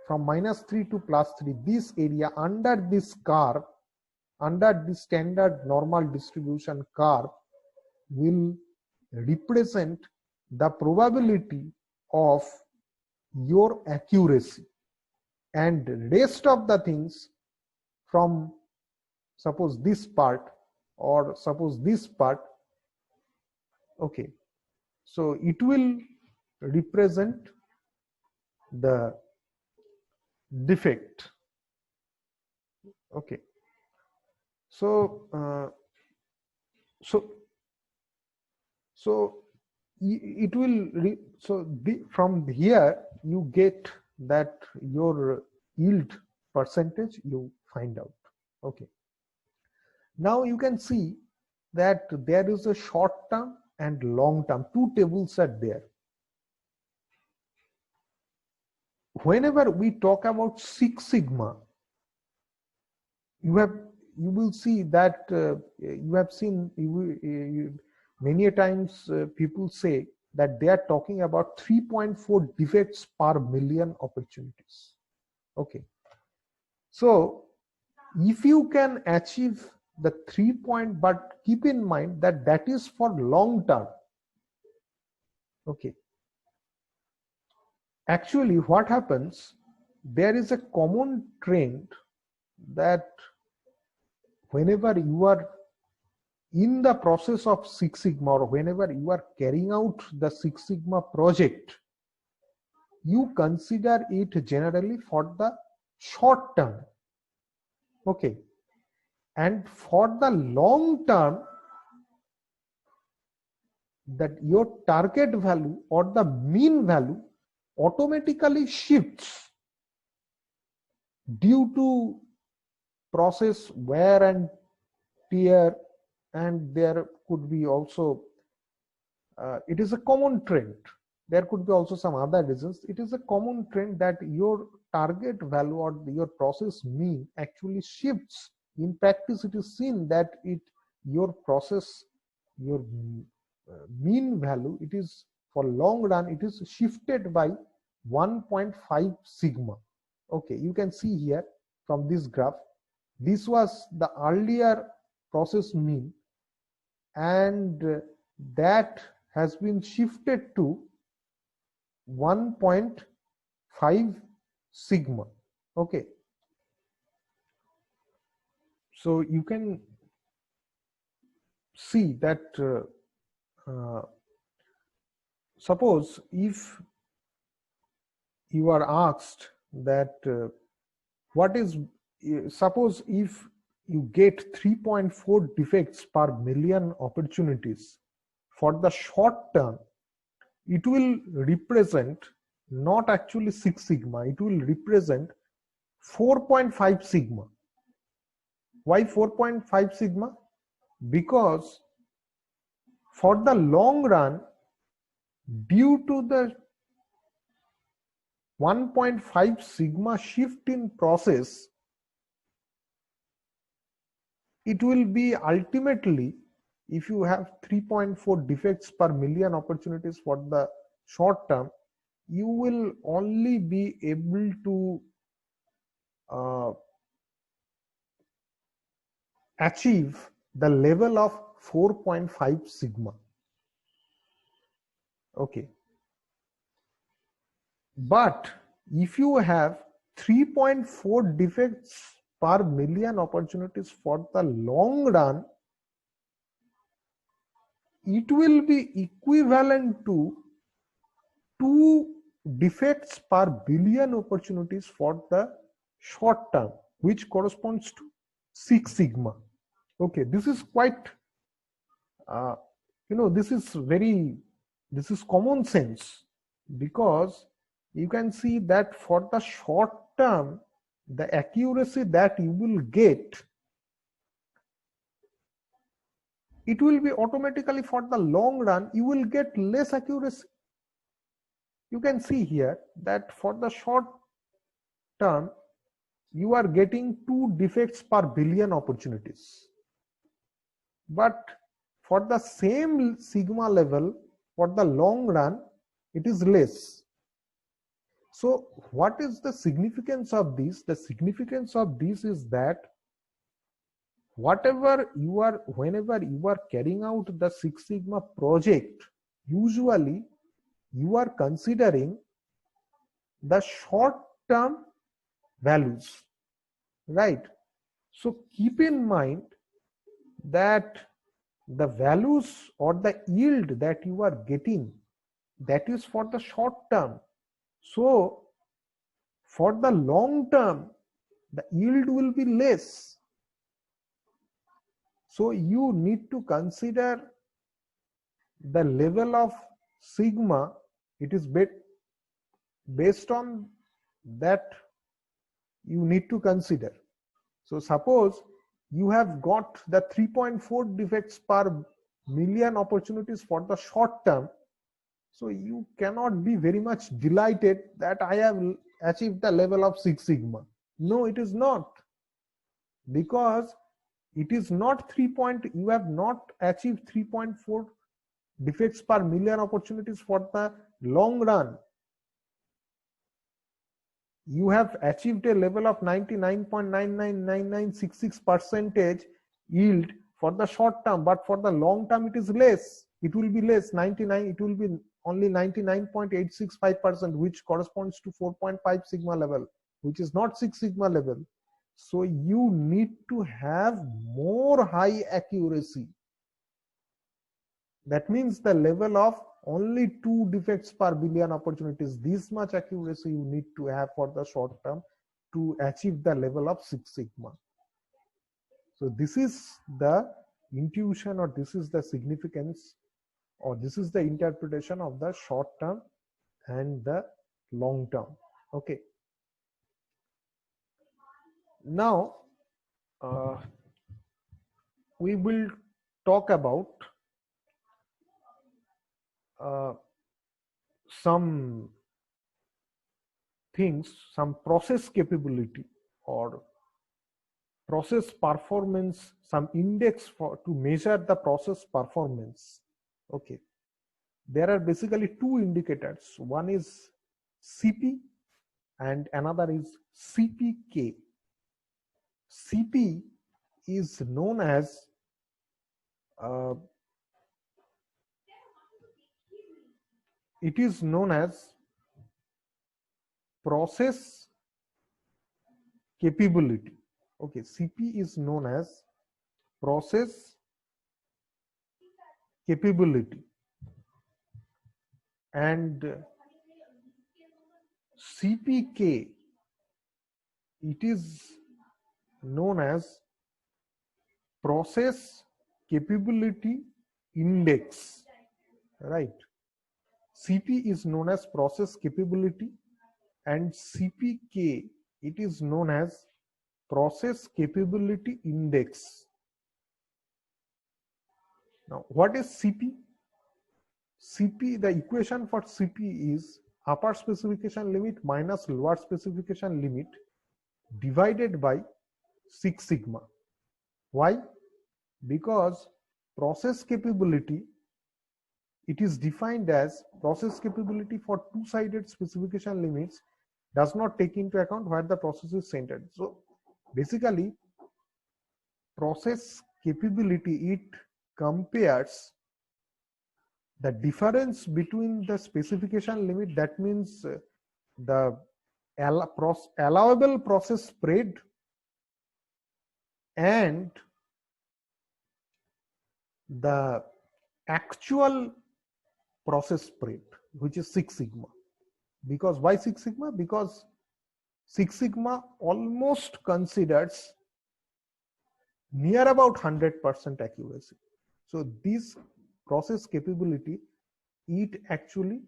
from -3 to +3, this area under this curve, under the standard normal distribution curve, will represent the probability of your accuracy, and rest of the things from, suppose this part or suppose this part, okay, so it will represent the defect. Okay, so it will from here you get that your yield percentage you find out. Okay, now you can see that there is a short term and long term, two tables are there. Whenever we talk about Six Sigma, you will see that you have seen many a times people say that they are talking about 3.4 defects per million opportunities. Okay, so if you can achieve the 3 point, but keep in mind that that is for long term. Okay. Actually, what happens, there is a common trend that whenever you are in the process of Six Sigma, or whenever you are carrying out the Six Sigma project, you consider it generally for the short term. Okay. And for the long term, that your target value or the mean value automatically shifts due to process wear and tear, and there could be also it is a common trend. There could be also some other reasons. It is a common trend that your target value or your process mean actually shifts. In practice, it is seen that your process, your mean value, it is for long run, it is shifted by 1.5 sigma. Okay, you can see here from this graph, this was the earlier process mean, and that has been shifted to 1.5 sigma. Okay, so you can see that suppose if you are asked that what is, suppose if you get 3.4 defects per million opportunities, for the short term it will represent not actually 6 sigma, it will represent 4.5 sigma. Why 4.5 sigma? Because for the long run, due to the 1.5 sigma shift in process, it will be ultimately, if you have 3.4 defects per million opportunities for the short term, you will only be able to achieve the level of 4.5 sigma. Okay. But if you have 3.4 defects per million opportunities for the long run, it will be equivalent to 2 defects per billion opportunities for the short term, which corresponds to 6 sigma. Okay, this is quite, this is common sense, because you can see that for the short term, the accuracy that you will get, it will be automatically, for the long run, you will get less accuracy. You can see here that for the short term, you are getting 2 defects per billion opportunities. But for the same sigma level, for the long run, it is less. So what is the significance of this? The significance of this is that whenever you are carrying out the Six Sigma project, usually you are considering the short term values, right? So keep in mind that the values or the yield that you are getting, that is for the short term. So for the long term, the yield will be less. So you need to consider the level of sigma. It is based on that you need to consider. So suppose you have got the 3.4 defects per million opportunities for the short term. So you cannot be very much delighted that I have achieved the level of 6 sigma. No, it is not, because it is not you have not achieved 3.4 defects per million opportunities for the long run. You have achieved a level of 99.999966% yield for the short term, but for the long term it is less. It will be less, 99, it will be only 99.865%, which corresponds to 4.5 sigma level, which is not 6 sigma level. So you need to have more high accuracy. That means the level of only 2 defects per billion opportunities. This much accuracy you need to have for the short term to achieve the level of 6 sigma. So this is the intuition, or this is the significance, or this is the interpretation of the short term and the long term. Okay. Now we will talk about some things, some process capability or process performance, some index to measure the process performance. Okay, there are basically 2 indicators. One is CP and another is CPK. CP is known as it is known as process capability. Okay, CP is known as process capability, and CPK, it is known as process capability index, right? CP is known as process capability, and CPK, it is known as process capability index. Now, what is CP? CP, the equation for CP is upper specification limit minus lower specification limit divided by 6 sigma. Why? Because process capability, it is defined as process capability for two-sided specification limits does not take into account where the process is centered. So basically, process capability, it compares the difference between the specification limit, that means the allowable process spread, and the actual process spread, which is 6 sigma. Because why 6 sigma? Because 6 sigma almost considers near about 100% accuracy. So this process capability, it actually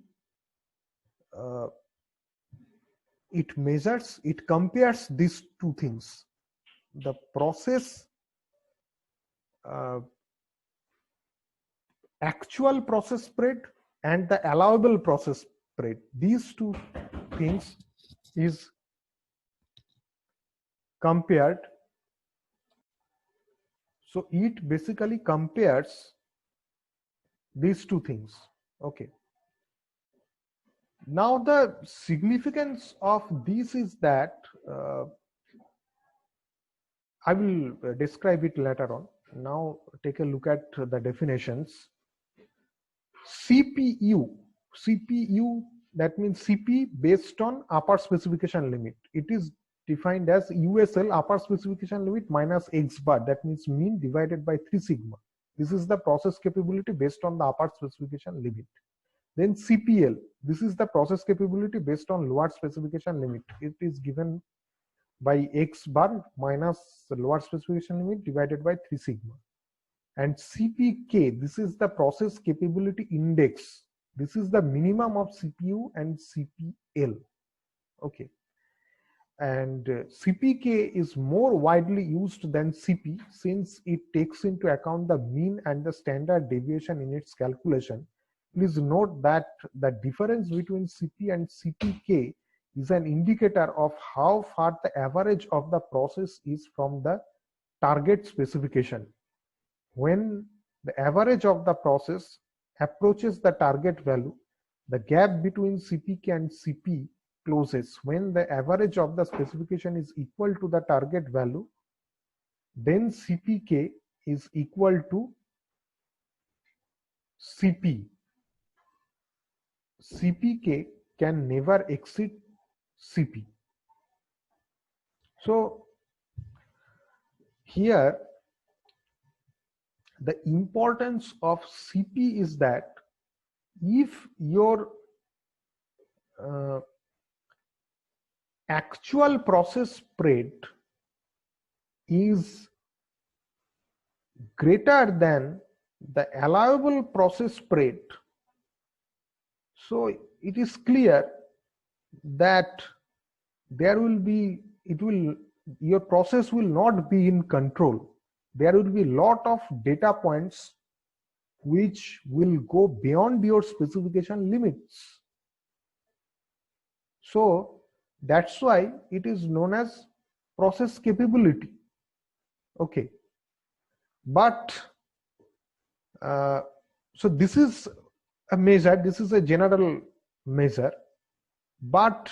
it measures, it compares these two things, the process actual process spread and the allowable process spread. These two things is compared. So it basically compares these two things. Okay. Now the significance of this is that I will describe it later on. Now take a look at the definitions. CPU, that means CP based on upper specification limit. It is defined as USL, upper specification limit minus X bar, that means mean divided by 3 sigma. This is the process capability based on the upper specification limit. Then CPL, this is the process capability based on lower specification limit. It is given by X bar minus the lower specification limit divided by 3 sigma. And CPK, this is the process capability index. This is the minimum of CPU and CPL. Okay. And CPK is more widely used than CP since it takes into account the mean and the standard deviation in its calculation. Please note that the difference between CP and CPK is an indicator of how far the average of the process is from the target specification. When the average of the process approaches the target value, the gap between CPK and CP closes. When the average of the specification is equal to the target value, then CPK is equal to CP. CPK can never exceed CP. So here the importance of CP is that if your actual process spread is greater than the allowable process spread, so it is clear that your process will not be in control. There will be a lot of data points which will go beyond your specification limits. So that's why it is known as process capability. Okay, but so this is a measure, this is a general measure, but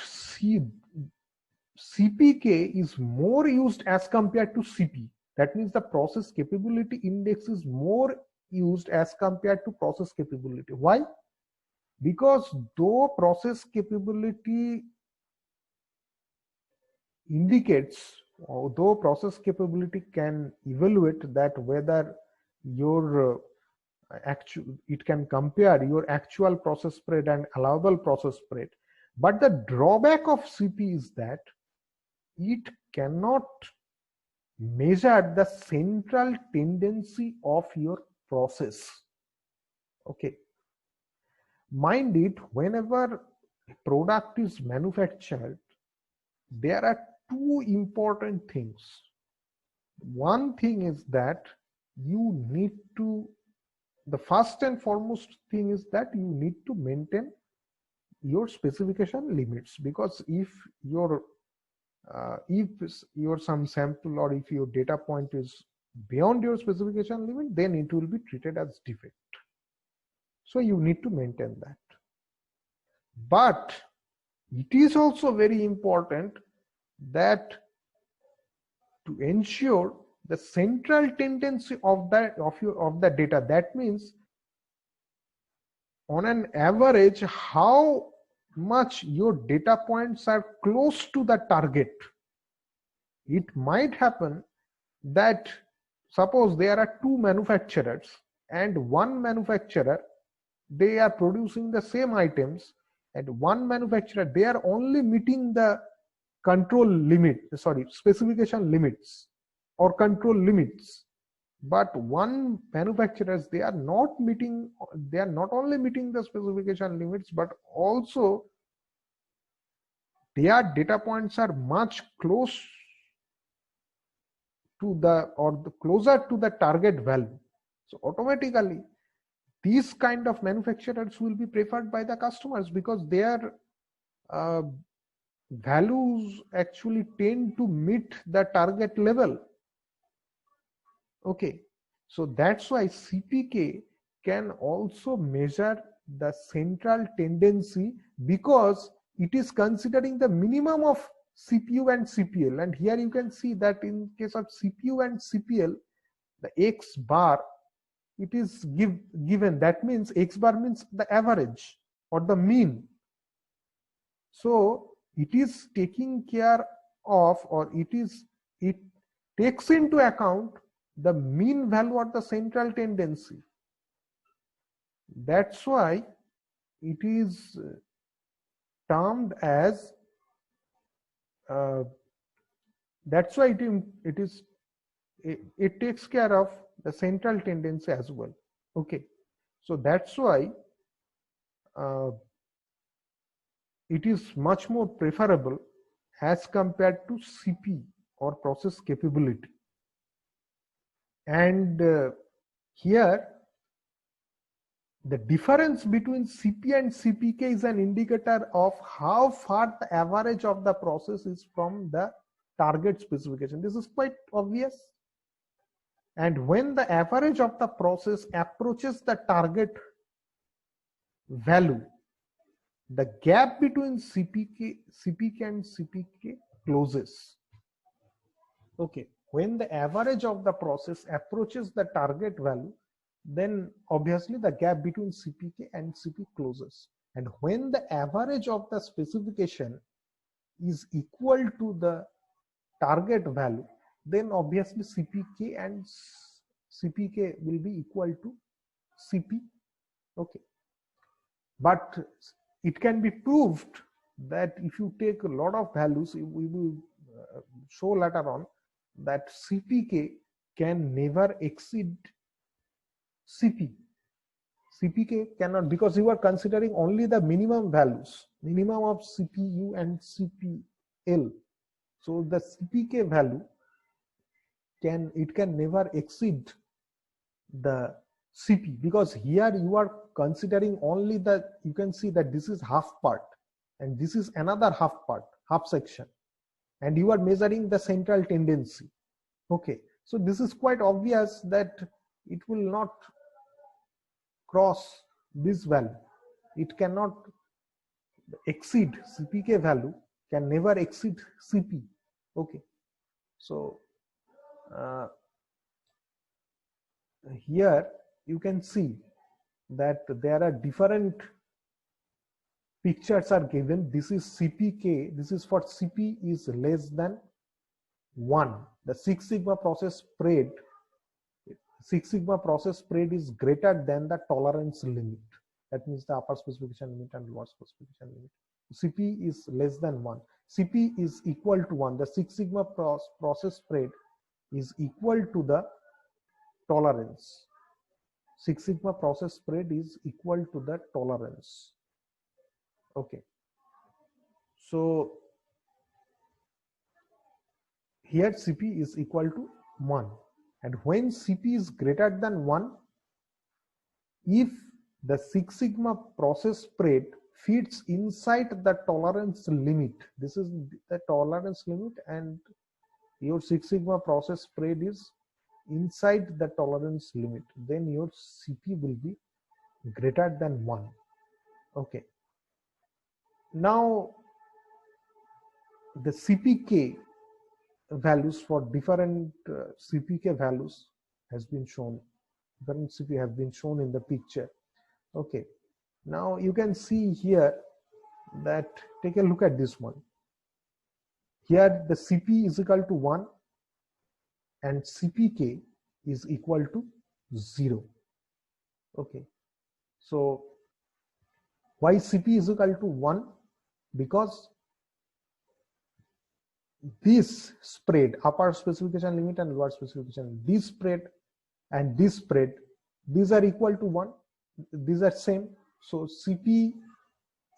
CPK is more used as compared to CP. That means the process capability index is more used as compared to process capability. Why? Because though process capability indicates, although process capability can evaluate that whether your it can compare your actual process spread and allowable process spread, but the drawback of CP is that it cannot measure the central tendency of your process. Okay, mind it, whenever a product is manufactured, there are two important things. One thing is that you need to, the first and foremost thing is that you need to maintain your specification limits, because if your some sample or if your data point is beyond your specification limit, then it will be treated as defect. So you need to maintain that. But it is also very important that to ensure the central tendency of the data, that means on an average how much your data points are close to the target. It might happen that suppose there are two manufacturers and one manufacturer, they are producing the same items, and one manufacturer, they are only meeting the control limit, specification limits or control limits, but one manufacturers, they are not only meeting the specification limits, but also their data points are much close to closer to the target value. So automatically these kind of manufacturers will be preferred by the customers, because their values actually tend to meet the target level. Okay, so that's why CPK can also measure the central tendency, because it is considering the minimum of CPU and CPL. And here you can see that in case of CPU and CPL, the X bar, it is given. That means X bar means the average or the mean. So it is taking care of, or it takes into account the mean value or the central tendency. That's why it is termed as that's why it takes care of the central tendency as well. Okay, so that's why it is much more preferable as compared to CP or process capability. And here the difference between CP and CPK is an indicator of how far the average of the process is from the target specification. This is quite obvious. And when the average of the process approaches the target value, the gap between CPK and CPK closes. Okay, when the average of the process approaches the target value, then obviously the gap between CPK and CP closes. And when the average of the specification is equal to the target value, then obviously CPK and CPK will be equal to CP. Okay, but it can be proved that if you take a lot of values, we will show later on that CPK can never exceed CP. CPK cannot, because you are considering only the minimum values, minimum of CPU and CPL. So the CPK value can never exceed the CP, because here you are considering only the, you can see that this is half part and this is another half part, half section, and you are measuring the central tendency. Okay, so this is quite obvious that it will not cross this value. It cannot exceed, CPK value can never exceed CP. Okay, so here you can see that there are different pictures are given. This is CPK, this is for CP is less than 1. The Six Sigma process spread, Six Sigma process spread is greater than the tolerance limit. That means the upper specification limit and lower specification limit. CP is less than 1. CP is equal to 1. The Six Sigma process spread is equal to the tolerance. Six Sigma process spread is equal to the tolerance. Okay. So here CP is equal to 1. And when CP is greater than 1, if the Six Sigma process spread fits inside the tolerance limit, this is the tolerance limit, and your Six Sigma process spread is inside the tolerance limit, then your CP will be greater than 1. Okay. Now the CPK values for different CPK values has been shown. Different CP have been shown in the picture. Okay. Now you can see here that, take a look at this one. Here the CP is equal to 1 and CPK is equal to 0. Okay. So why CP is equal to 1? Because this spread, upper specification limit and lower specification, this spread and this spread, these are equal to 1. These are same. So CP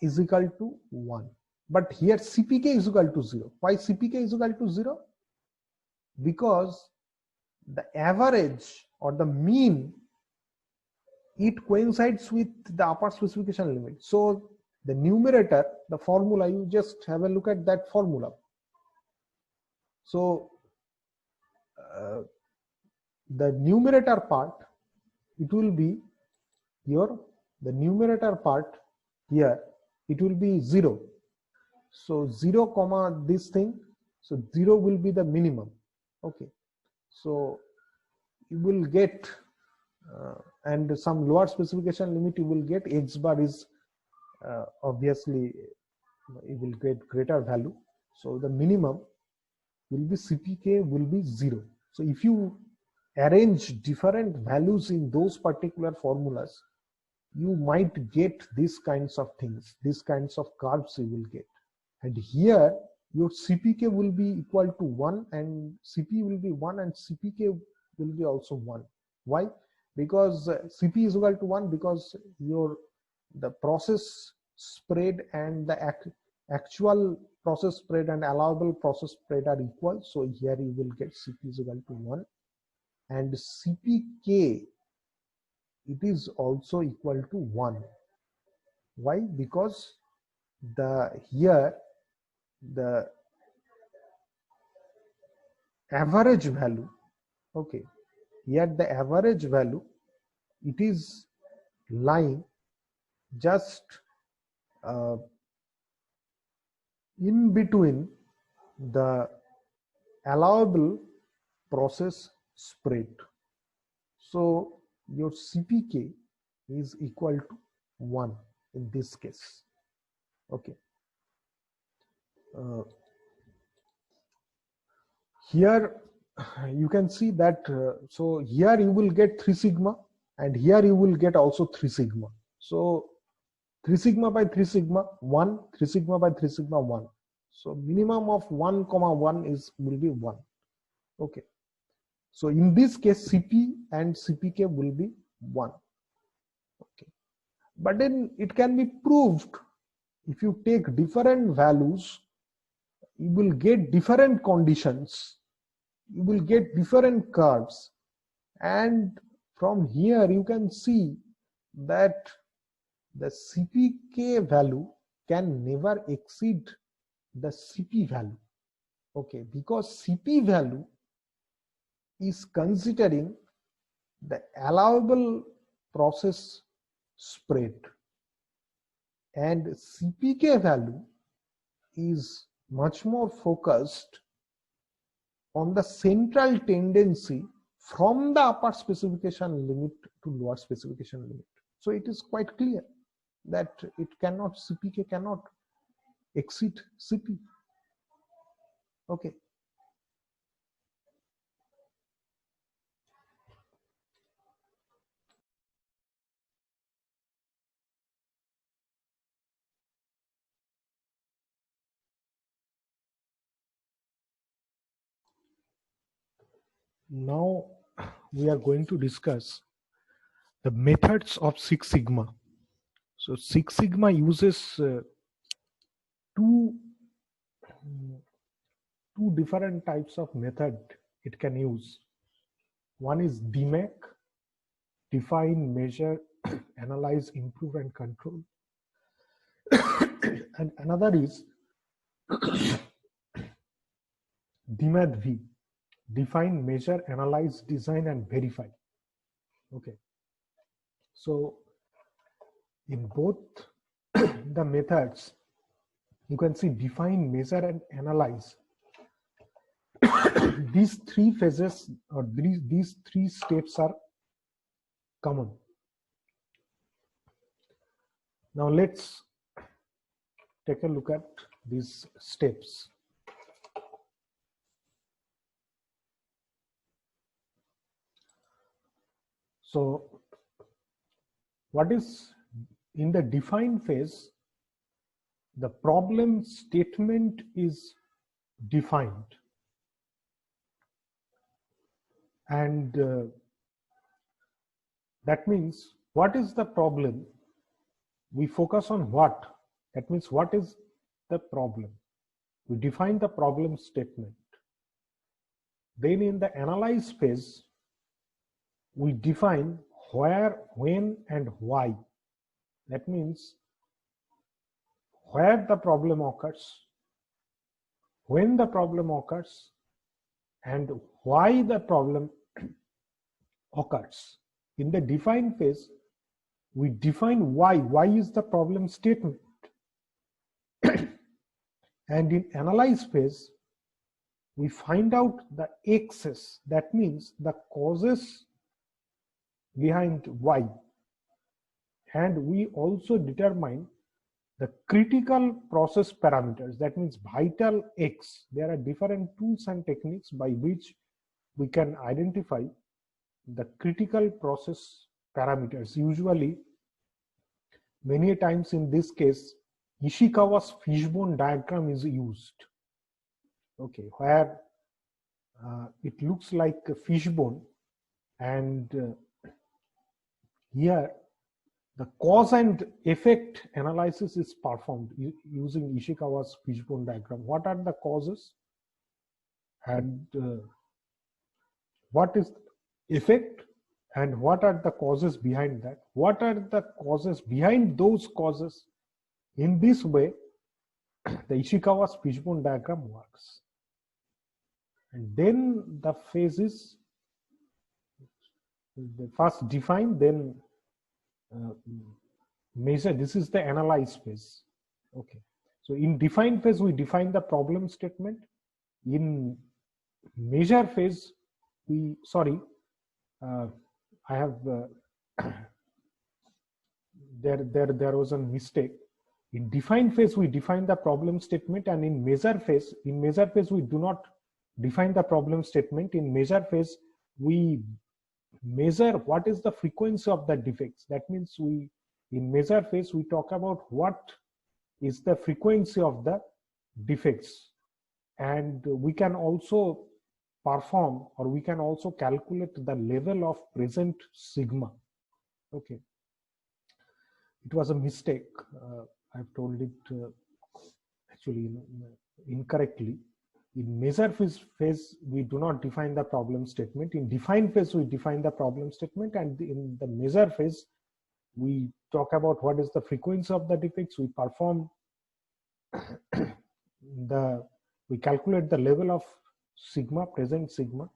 is equal to 1. But here CPK is equal to 0. Why CPK is equal to 0? Because the average or the mean, it coincides with the upper specification limit. So the numerator, the formula, you just have a look at that formula. So the numerator part, it will be the numerator part here, it will be 0. So 0 comma this thing, so 0 will be the minimum. Okay, so you will get and some lower specification limit you will get, X bar is obviously you will get greater value. So the minimum will be CPK will be 0. So if you arrange different values in those particular formulas, you might get these kinds of things, these kinds of curves you will get. And here your CPK will be equal to 1 and CP will be 1 and CPK will be also 1. Why? Because CP is equal to 1 because the process spread and the actual process spread and allowable process spread are equal. So here you will get CP is equal to 1 and CPK, it is also equal to 1. Why? Because here the average value, okay, here the average value, it is lying just in between the allowable process spread. So your CPK is equal to 1 in this case. Okay. Here you can see that, so here you will get 3 sigma and here you will get also 3 sigma. So 3 sigma by 3 sigma 1, 3 sigma by 3 sigma 1. So minimum of 1 comma 1 will be 1. Okay. So in this case CP and CPK will be 1. Okay. But then it can be proved if you take different values, you will get different conditions, you will get different curves, and from here you can see that the CPK value can never exceed the CP value. Okay, because CP value is considering the allowable process spread and CPK value is much more focused on the central tendency from the upper specification limit to lower specification limit. So it is quite clear that CPK cannot exceed CP. Okay. Now we are going to discuss the methods of Six Sigma. So Six Sigma uses two different types of method it can use. One is DMAC, define, measure, analyze, improve, and control. And another is DMAT-V, define, measure, analyze, design, and verify. Okay. So in both the methods, you can see define, measure, and analyze. These three phases or these three steps are common. Now let's take a look at these steps. So what is in the define phase? The problem statement is defined, and that means what is the problem? We focus on what? That means what is the problem? We define the problem statement. Then in the analyze phase, we define where, when, and why. That means where the problem occurs, when the problem occurs, and why the problem occurs. In the define phase, we define why. Why is the problem statement? And in analyze phase, we find out the excess. That means the causes behind why. And we also determine the critical process parameters. That means vital X. There are different tools and techniques by which we can identify the critical process parameters. Usually, many times in this case, Ishikawa's fishbone diagram is used. Okay, where it looks like a fishbone, and here the cause and effect analysis is performed using Ishikawa's fishbone diagram. What are the causes and what is the effect, and what are the causes behind that? What are the causes behind those causes? In this way, the Ishikawa's fishbone diagram works. And then the phases, first define, then measure. This is the analyze phase. Okay. So in define phase, we define the problem statement. In measure phase, sorry, I have there was a mistake. In define phase, we define the problem statement, and in measure phase, we do not define the problem statement. In measure phase, we measure what is the frequency of the defects. That means in measure phase, we talk about what is the frequency of the defects, and we can also perform, or we can also calculate the level of present sigma. Okay, it was a mistake. I've told it actually incorrectly. In measure phase, we do not define the problem statement. In define phase, we define the problem statement, and in the measure phase, we talk about what is the frequency of the defects. We perform we calculate the level of sigma, present sigma.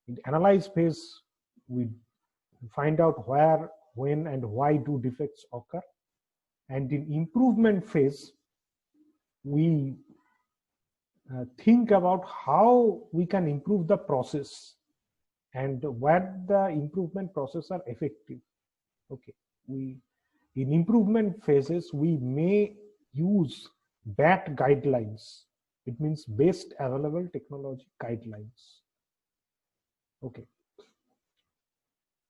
In analyze phase, we find out where, when, and why do defects occur. And in improvement phase, we think about how we can improve the process and where the improvement process are effective. Okay, in improvement phases, we may use BAT guidelines. It means best available technology guidelines. Okay,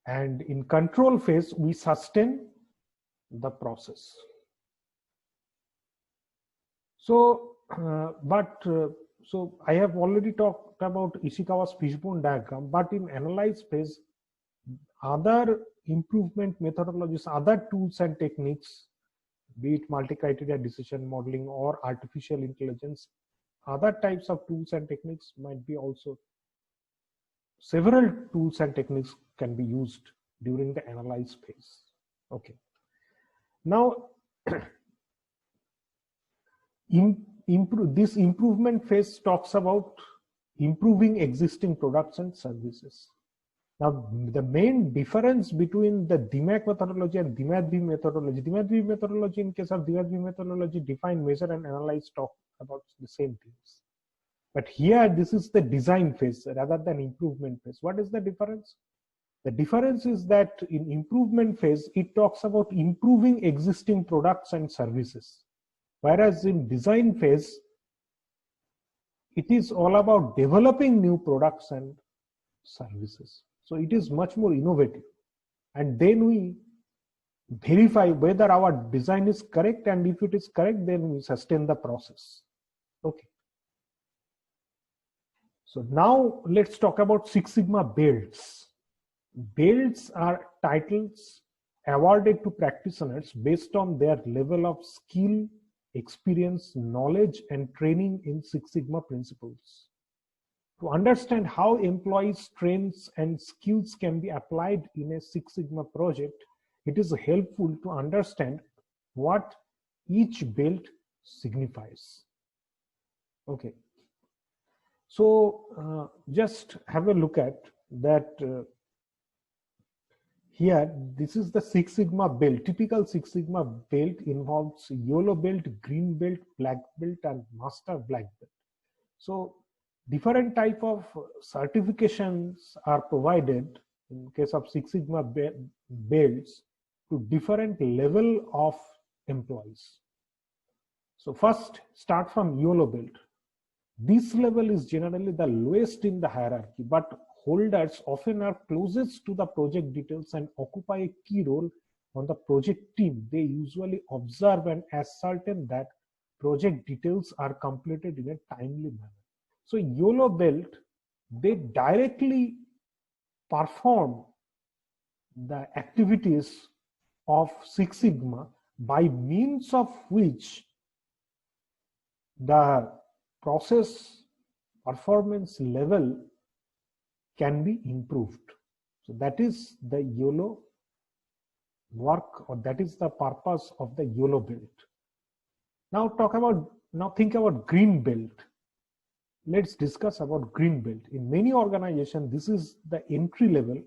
and in control phase, we sustain the process. So, so I have already talked about Ishikawa's fishbone diagram, but in analyze phase, other improvement methodologies, other tools and techniques, be it multi-criteria decision modeling or artificial intelligence, other types of tools and techniques might be also, several tools and techniques can be used during the analyze phase. Okay. Now, this improvement phase talks about improving existing products and services. Now, the main difference between the DMAC methodology and DMAT-B methodology, in case of DMAT-B methodology, define, measure, and analyze, talk about the same things. But here, this is the design phase rather than improvement phase. What is the difference? The difference is that in improvement phase, it talks about improving existing products and services. Whereas in design phase, it is all about developing new products and services. So it is much more innovative. And then we verify whether our design is correct, and if it is correct, then we sustain the process. Okay. So now let's talk about Six Sigma belts. Belts are titles awarded to practitioners based on their level of skill, experience, knowledge, and training in Six Sigma principles. To understand how employees' strengths and skills can be applied in a Six Sigma project, it is helpful to understand what each belt signifies. Okay. So just have a look at that. Here, this is the Six Sigma belt. Typical Six Sigma belt involves yellow belt, green belt, black belt, and master black belt. So different type of certifications are provided in case of Six Sigma belts to different level of employees. So first, start from yellow belt. This level is generally the lowest in the hierarchy, but holders often are closest to the project details and occupy a key role on the project team. They usually observe and ascertain that project details are completed in a timely manner. So yellow belt, they directly perform the activities of Six Sigma by means of which the process performance level can be improved. So that is the yellow work, or that is the purpose of the yellow belt. Now think about green belt. Let's discuss about green belt. In many organizations, this is the entry level,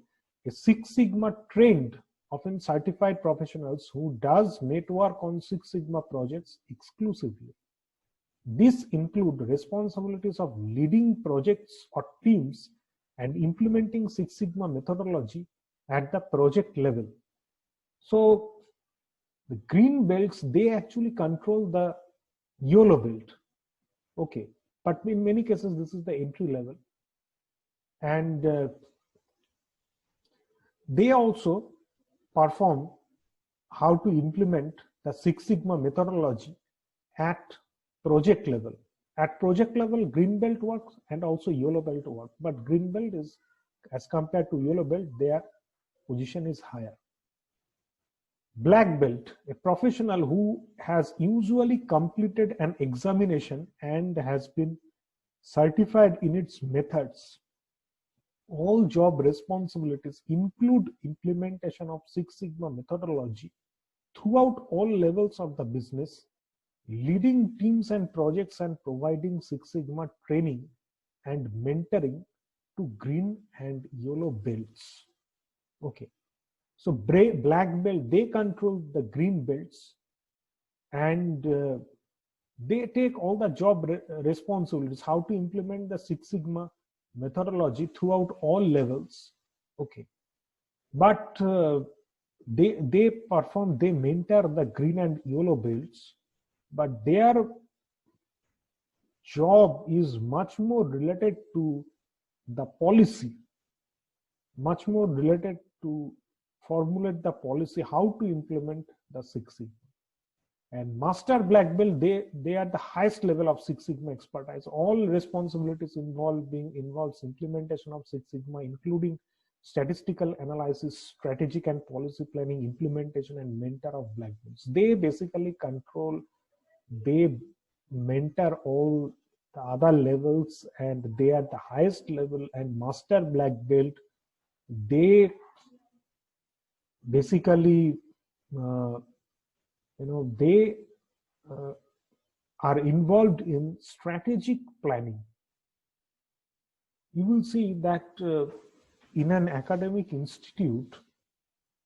a Six Sigma trained, often certified professionals who does network on Six Sigma projects exclusively. This include responsibilities of leading projects or teams and implementing Six Sigma methodology at the project level. So the green belts, they actually control the yellow belt. Okay, but in many cases, this is the entry level. And they also perform how to implement the Six Sigma methodology at project level. At project level, green belt works and also yellow belt works. But green belt is, as compared to yellow belt, their position is higher. Black belt, a professional who has usually completed an examination and has been certified in its methods. All job responsibilities include implementation of Six Sigma methodology throughout all levels of the business, leading teams and projects and providing Six Sigma training and mentoring to green and yellow belts. Okay, so black belt, they control the green belts, and they take all the job responsibilities, how to implement the Six Sigma methodology throughout all levels. Okay, but they mentor the green and yellow belts, but their job is much more related to the policy, much more related to formulate the policy, how to implement the Six Sigma. And master black belt, they are the highest level of Six Sigma expertise. All responsibilities involves implementation of Six Sigma, including statistical analysis, strategic and policy planning, implementation, and mentor of black belts. They basically control, they mentor all the other levels, and they are the highest level. And master black belt, they basically they are involved in strategic planning. You will see that in an academic institute,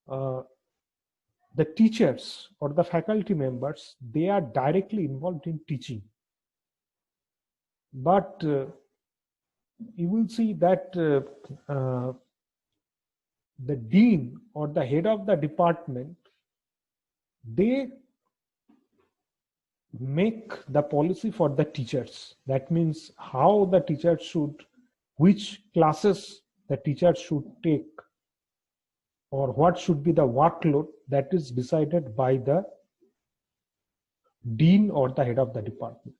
the teachers or the faculty members, they are directly involved in teaching. But you will see that the dean or the head of the department, they make the policy for the teachers. That means how the teachers should, which classes the teachers should take, or what should be the workload, that is decided by the dean or the head of the department.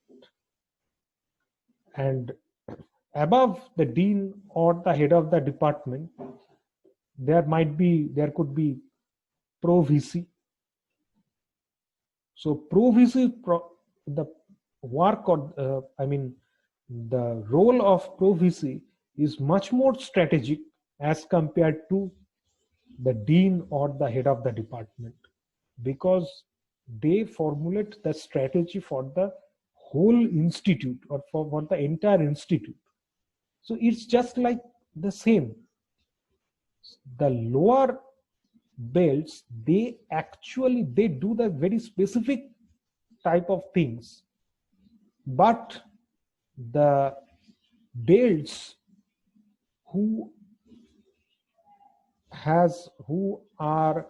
And above the dean or the head of the department, there could be pro VC. So pro VC, the work, or the role of pro VC is much more strategic as compared to the dean or the head of the department, because they formulate the strategy for the whole institute, or for the entire institute. So it's just like the same. The lower belts, they do the very specific type of things, but the belts who are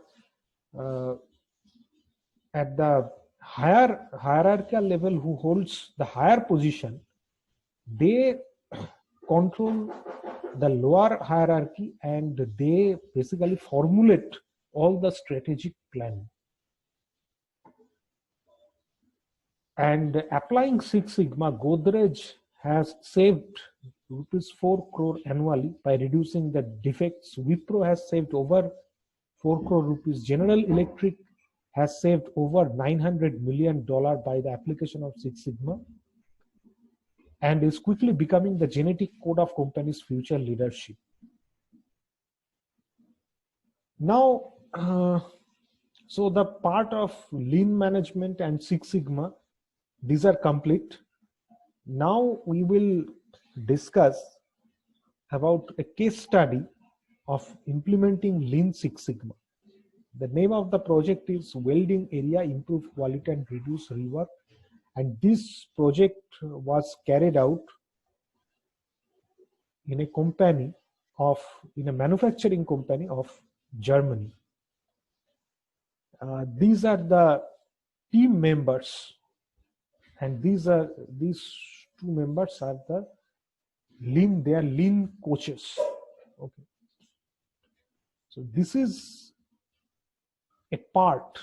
at the higher hierarchical level, who holds the higher position, they control the lower hierarchy, and they basically formulate all the strategic planning. And applying Six Sigma, Godrej has saved rupees 4 crore annually by reducing the defects. Wipro has saved over 4 crore rupees. General Electric has saved over $900 million by the application of Six Sigma, and is quickly becoming the genetic code of company's future leadership. Now, so the part of lean management and Six Sigma, these are complete. Now we will discuss about a case study of implementing Lean Six Sigma. The name of the project is Welding Area Improve Quality and Reduce Rework, and this project was carried out in a company of in a manufacturing company of Germany. These are the team members, and these two members are the lean. They are lean coaches. Okay, so this is a part.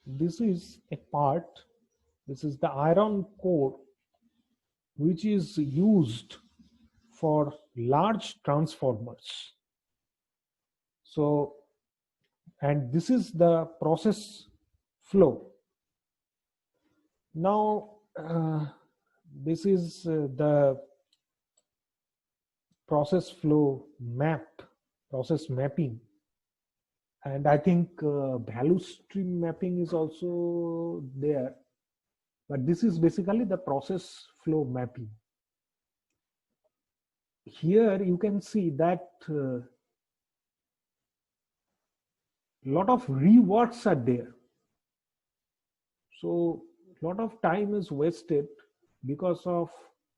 This is a part. This is the iron core, which is used for large transformers. So, and this is the process flow. Now, this is the process flow process mapping. And I think value stream mapping is also there. But this is basically the process flow mapping. Here you can see that lot of reworks are there. So a lot of time is wasted because of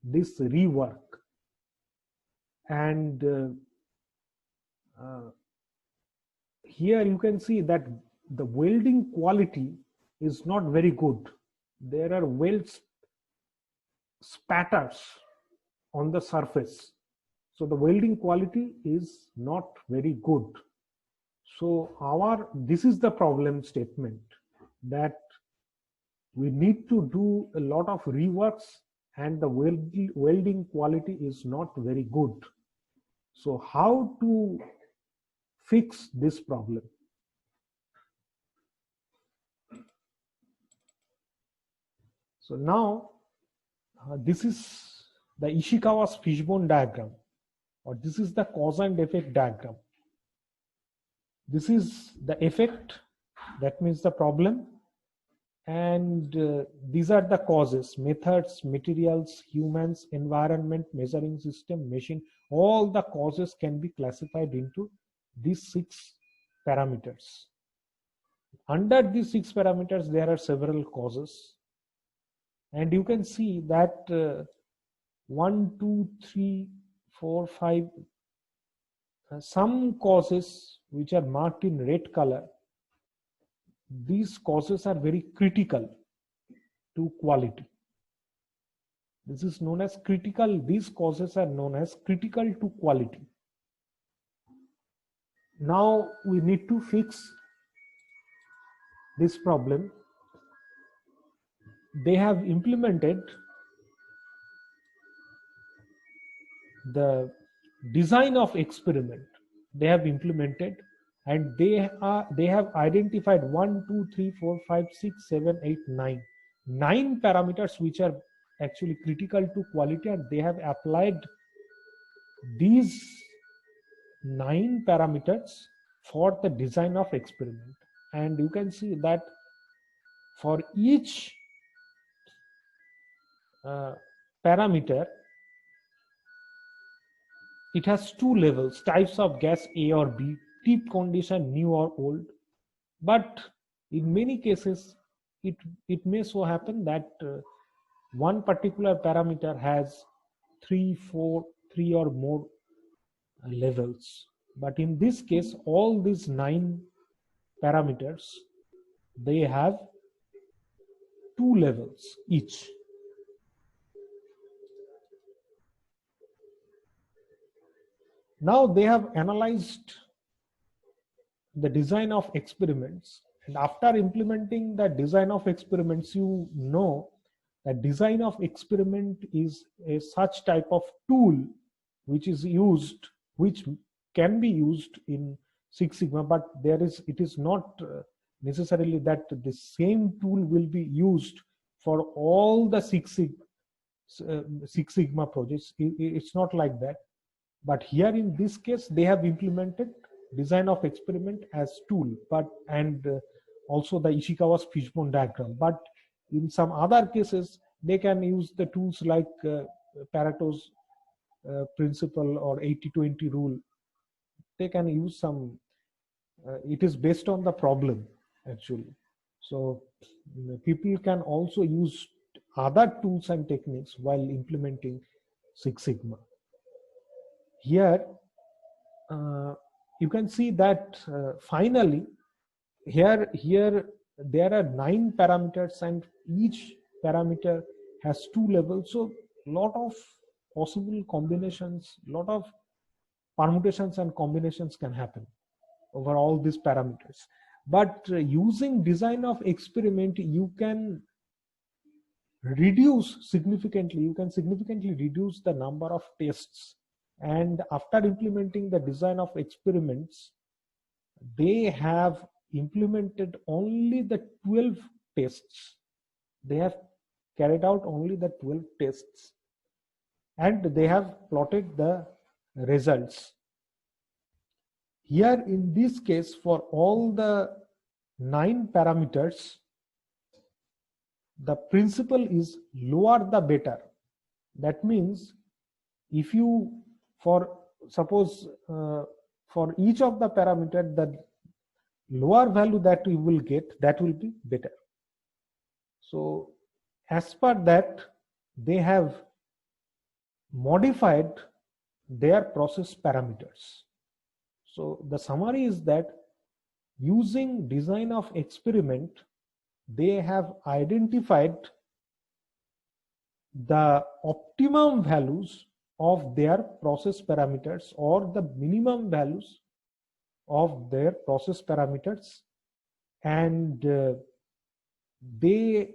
this rework. And here you can see that the welding quality is not very good. There are weld spatters on the surface. So the welding quality is not very good. So this is the problem statement, that we need to do a lot of reworks and the welding quality is not very good. So how to fix this problem? So now this is the Ishikawa's fishbone diagram, or this is the cause and effect diagram. This is the effect, that means the problem, and these are the causes: methods, materials, humans, environment, measuring system, machine. All the causes can be classified into these 6 parameters. Under these 6 parameters, there are several causes, and you can see that 1, 2, 3, 4, 5, some causes which are marked in red color, these causes are very critical to quality. This is known as critical. These causes are known as critical to quality. Now we need to fix this problem. They have implemented the design of experiment. They have implemented, and they have identified 1, 2, 3, 4, 5, 6, 7, 8, 9 parameters which are actually critical to quality, and they have applied these 9 parameters for the design of experiment. And you can see that for each parameter, it has 2 levels: types of gas A or B, tip condition new or old. But in many cases, it may so happen that one particular parameter has 3 or more levels. But in this case, all these 9 parameters, they have 2 levels each. Now they have analyzed the design of experiments, and after implementing the design of experiments, you know that design of experiment is a such type of tool which is used, which can be used in Six Sigma, but it is not necessarily that the same tool will be used for all the Six Sigma projects. It's not like that. But here in this case, they have implemented design of experiment as tool, and also the Ishikawa's fishbone diagram. But in some other cases, they can use the tools like Pareto's principle or 80-20 rule. They can use some. It is based on the problem actually. So people can also use other tools and techniques while implementing Six Sigma. here you can see that finally here there are 9 parameters, and each parameter has 2 levels, so lot of possible combinations, lot of permutations and combinations can happen over all these parameters. But using design of experiment, you can significantly reduce the number of tests. And after implementing the design of experiments, they have implemented only the 12 tests. They have carried out only the 12 tests, and they have plotted the results. Here in this case, for all the 9 parameters, the principle is lower the better. That means if you, for suppose for each of the parameter, the lower value that you will get, that will be better. So as per that, they have modified their process parameters. So the summary is that using design of experiment, they have identified the optimum values of their process parameters, or the minimum values of their process parameters, and they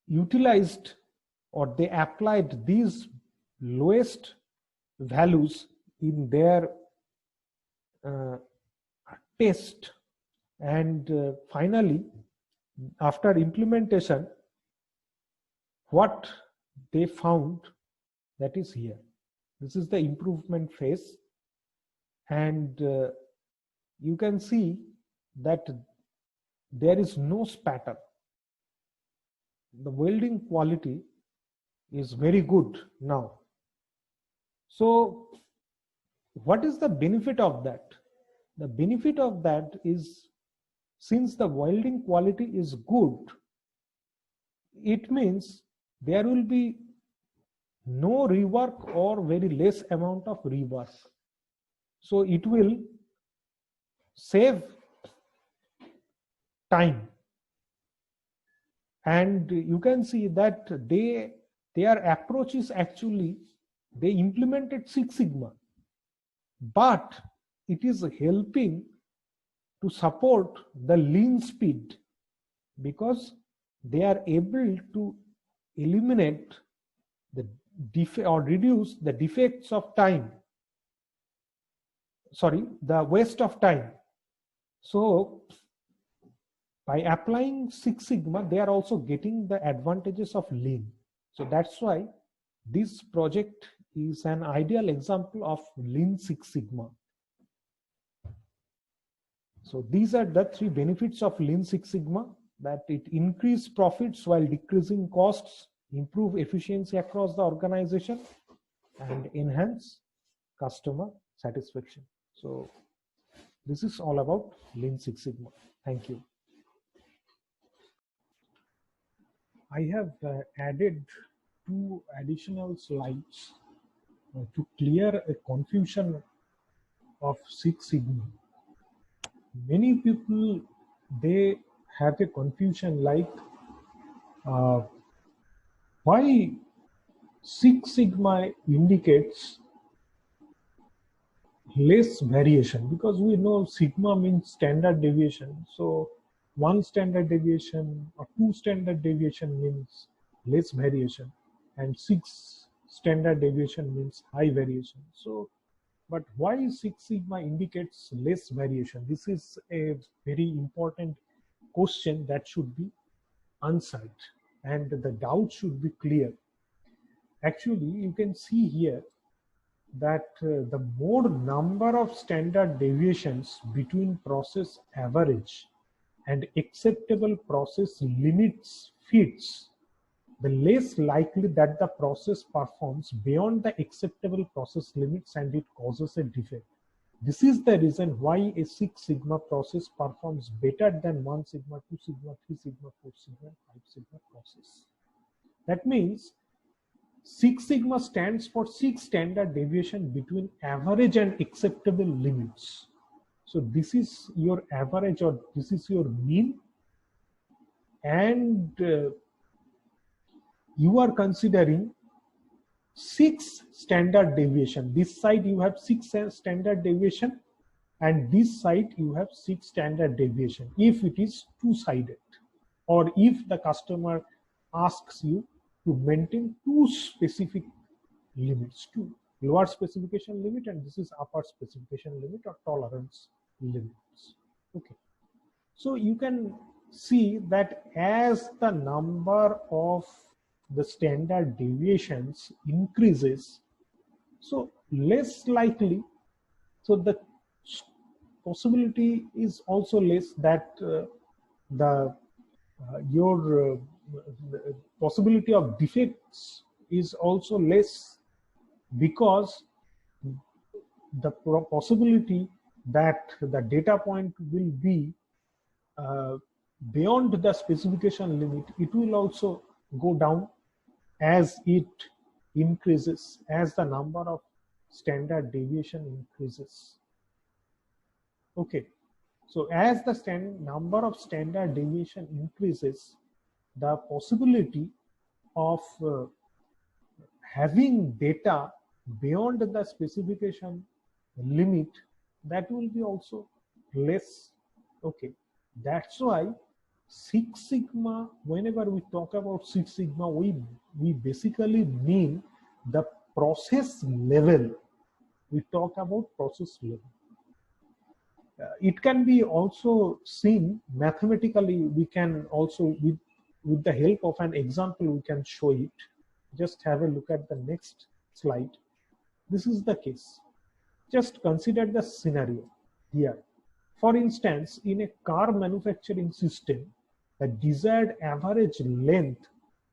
utilized, or they applied these lowest values in their test. And finally, after implementation, what they found, that is here. This is the improvement phase, and you can see that there is no spatter. The welding quality is very good now. So what is the benefit of that? The benefit of that is, since the welding quality is good, it means there will be no rework or very less amount of rework. So it will save time. And you can see that their approach is actually, they implemented Six Sigma, but it is helping to support the lean speed, because they are able to eliminate the or reduce the defects of time, the waste of time. So by applying Six Sigma, they are also getting the advantages of lean. So that's why this project is an ideal example of Lean Six Sigma. So these are the 3 benefits of Lean Six Sigma: that it increases profits while decreasing costs, improve efficiency across the organization, and enhance customer satisfaction. So this is all about Lean Six Sigma. Thank you. I have added 2 additional slides to clear a confusion of Six Sigma. Many people, they have a confusion like why Six Sigma indicates less variation, because we know sigma means standard deviation. So 1 standard deviation or 2 standard deviation means less variation, and 6 standard deviation means high variation. So but why Six Sigma indicates less variation? This is a very important question that should be answered, and the doubt should be clear. Actually, you can see here that the more number of standard deviations between process average and acceptable process limits fits, the less likely that the process performs beyond the acceptable process limits and it causes a defect. This is the reason why a Six Sigma process performs better than 1 Sigma, 2 Sigma, 3 Sigma, 4 Sigma, 5 Sigma process. That means Six sigma stands for six standard deviation between average and acceptable limits. So this is your average or this is your mean, and you are considering six standard deviation. This side you have six standard deviation, and this side you have six standard deviation if it is two-sided, or if the customer asks you to maintain two specific limits, two lower specification limit and this is upper specification limit or tolerance limits. Okay, so you can see that as the number of the standard deviations increases, so less likely, so the possibility is also less that your possibility of defects is also less, because the possibility that the data point will be beyond the specification limit, it will also go down as it increases, as the number of standard deviation increases. Okay, so as the number of standard deviation increases, the possibility of having data beyond the specification limit, that will be also less. Okay, that's why Six Sigma, whenever we talk about Six Sigma, we basically mean the process level. We talk about process level. It can be also seen mathematically. We can also, with the help of an example, we can show it. Just have a look at the next slide. This is the case. Just consider the scenario here. For instance, in a car manufacturing system, the desired average length,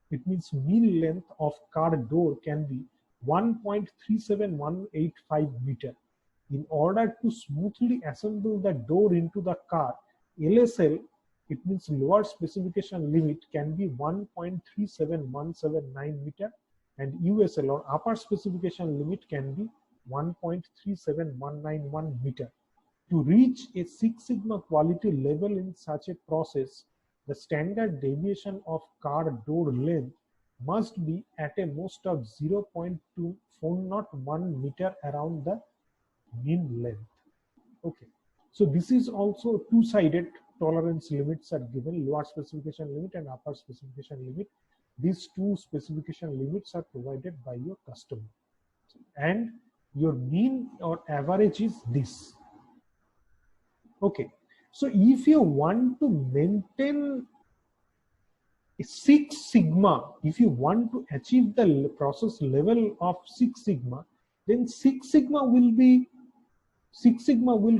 it means mean length of car door, can be 1.37185 meter. In order to smoothly assemble the door into the car, LSL, it means lower specification limit, can be 1.37179 meter, and USL or upper specification limit can be 1.37191 meter. To reach a Six Sigma quality level in such a process, the standard deviation of car door length must be at a most of 0.2401 meter around the mean length. Okay, so this is also two-sided tolerance limits are given, lower specification limit and upper specification limit. These two specification limits are provided by your customer, and your mean or average is this. Okay, so if you want to maintain a Six Sigma, if you want to achieve the process level of Six Sigma, then Six Sigma will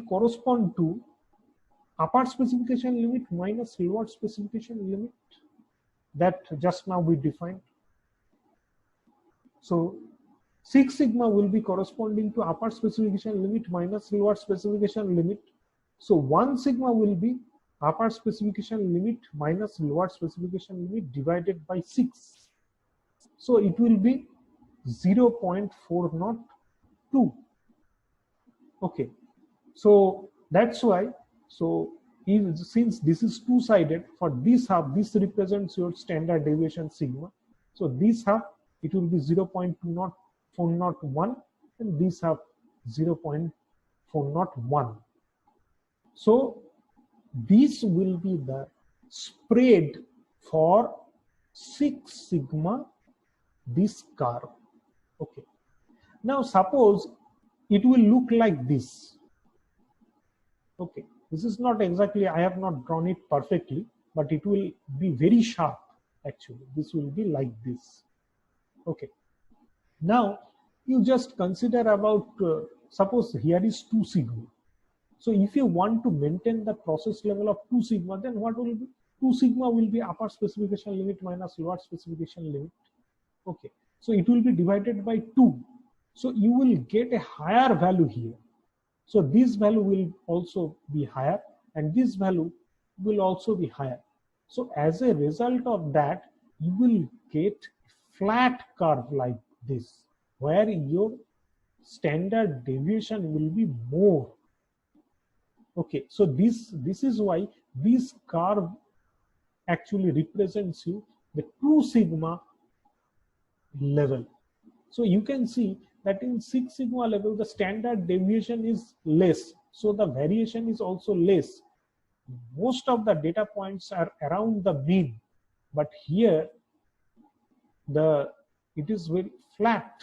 correspond to upper specification limit minus lower specification limit that just now we defined. So Six Sigma will be corresponding to upper specification limit minus lower specification limit. So 1 sigma will be upper specification limit minus lower specification limit divided by 6. So it will be 0.402. Okay, so that's why, so since this is two-sided, for this half, this represents your standard deviation sigma. So this half, it will be 0.401, and this half 0.401. So this will be the spread for Six Sigma, this curve. Okay, now suppose it will look like this. Okay, this is not exactly, I have not drawn it perfectly, but it will be very sharp actually. This will be like this. Okay, now you just consider about, suppose here is 2 sigma. So if you want to maintain the process level of 2 sigma, then what will be? 2 sigma will be upper specification limit minus lower specification limit. Okay, so it will be divided by 2. So you will get a higher value here. So this value will also be higher, and this value will also be higher. So as a result of that, you will get flat curve like this, where your standard deviation will be more. Okay, so this is why this curve actually represents you the 2 sigma level. So you can see that in 6 sigma level, the standard deviation is less. So the variation is also less. Most of the data points are around the mean, but here it is very flat,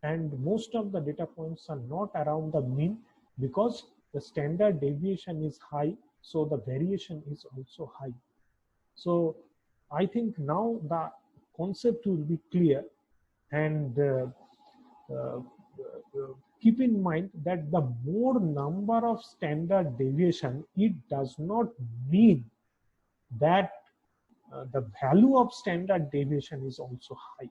and most of the data points are not around the mean because the standard deviation is high, so the variation is also high. So I think now the concept will be clear, and uh, keep in mind that the more number of standard deviation, it does not mean that the value of standard deviation is also high.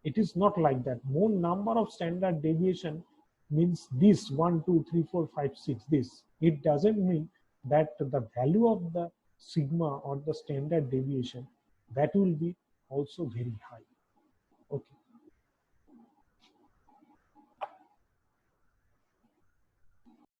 It is not like that. More number of standard deviation means this 1, 2, 3, 4, 5, 6, this. It doesn't mean that the value of the sigma or the standard deviation that will be also very high. Okay.